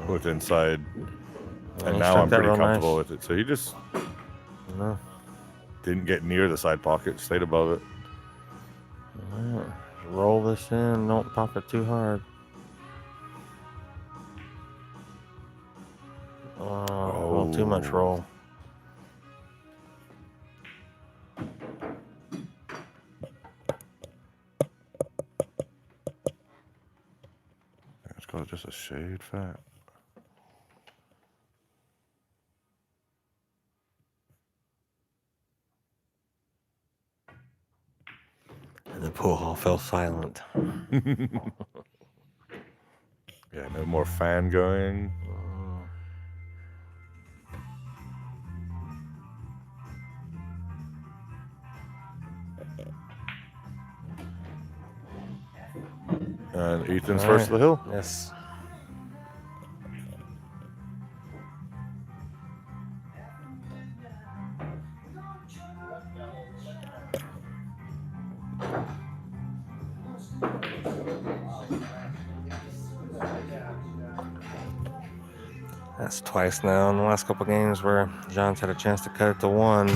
with inside, and he now struck I'm that pretty real comfortable nice. with it. So he just No. didn't get near the side pocket, stayed above it. All right. Roll this in, don't pop it too hard. A little too much roll. got just a shade fat. And the pool hall fell silent. Yeah, no more fan going. And Ethan's All first to right. the hill. Yes. That's twice now in the last couple games where John's had a chance to cut it to 1.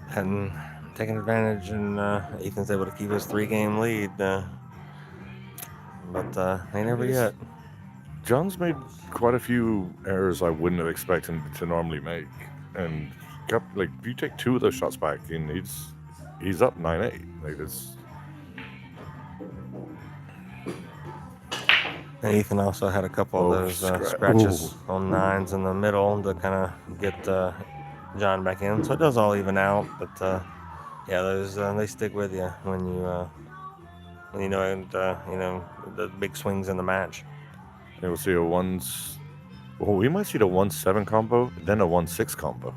Hadn't taken advantage, and Ethan's able to keep his 3-game lead. But ain't never yet. John's made quite a few errors I wouldn't have expected him to normally make, and like if you take 2 of those shots back, and he's up 9-8. Like it's. And Ethan also had a couple of those scratches on 9s in the middle to kind of get John back in. So it does all even out. But yeah, those they stick with you when you know the big swings in the match. And we'll see a 1s. Well, we might see the 1-7 combo, then a 1-6 combo,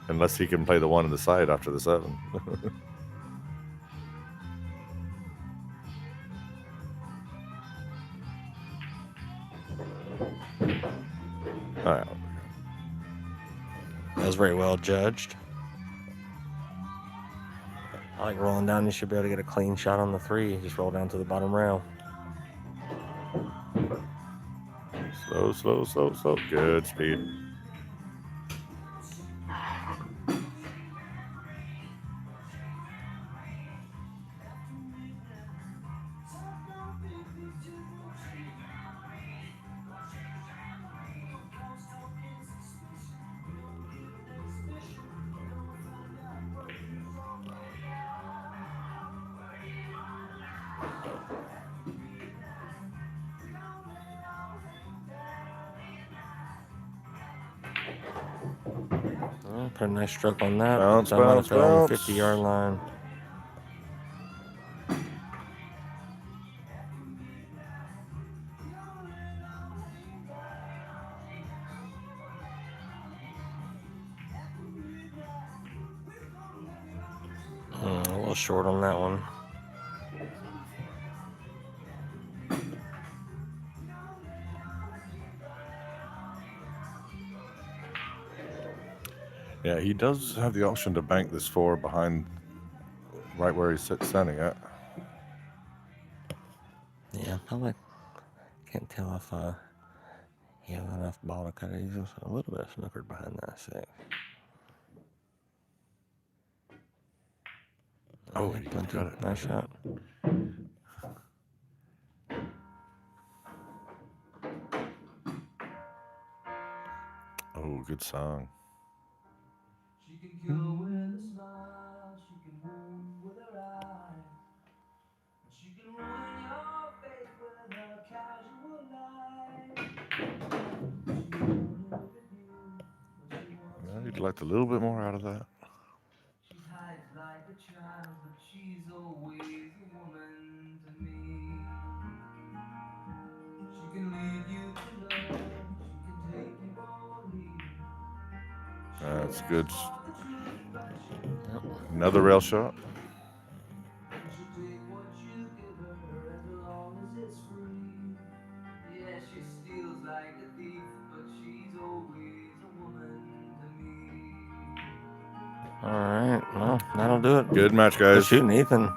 unless he can play the 1 on the side after the 7. All right. That was very well judged. I like rolling down. You should be able to get a clean shot on the 3. Just roll down to the bottom rail. Slow. Good speed. Put a nice stroke on that. Bounce. On the 50-yard line. A little short on that one. Yeah, he does have the option to bank this 4 behind right where he's standing at. Yeah, can't tell if he has enough ball to cut it. He's just a little bit snookered behind that 6. Oh, he got it. Nice shot. Oh, good song. She can kill with a smile, she can wound with her eye. She can ruin your faith with a casual lie. Well, you'd like a little bit more out of that. She hides like a child, but she's always a woman to me. She can lead you to love, she can take you or leave. That's good. Another rail shot. She'll take what you give her as long as it's free. Yeah, she steals like a thief, but she's always a woman to me. All right, well, that'll do it. Good match, Good guys. shooting, Ethan. And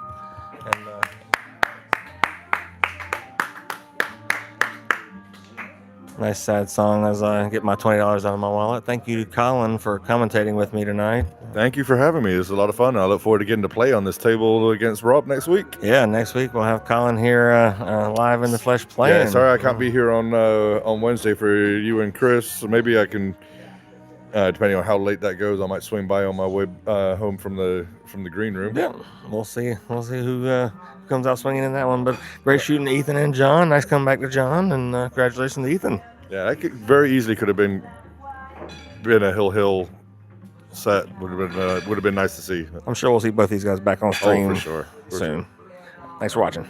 nice sad song as I get my $20 out of my wallet. Thank you to Colin for commentating with me tonight. Thank you for having me. It was a lot of fun. I look forward to getting to play on this table against Rob next week. Yeah, next week we'll have Colin here live in the flesh playing. Yeah, sorry I can't be here on Wednesday for you and Chris. So maybe I can Depending on how late that goes, I might swing by on my way home from the green room. Yeah, we'll see. We'll see who comes out swinging in that one. But great shooting, Ethan and John. Nice comeback to John, and congratulations to Ethan. Yeah, that very easily could have been a Hill set. Would have been nice to see. I'm sure we'll see both these guys back on stream for sure. soon. Thanks for watching.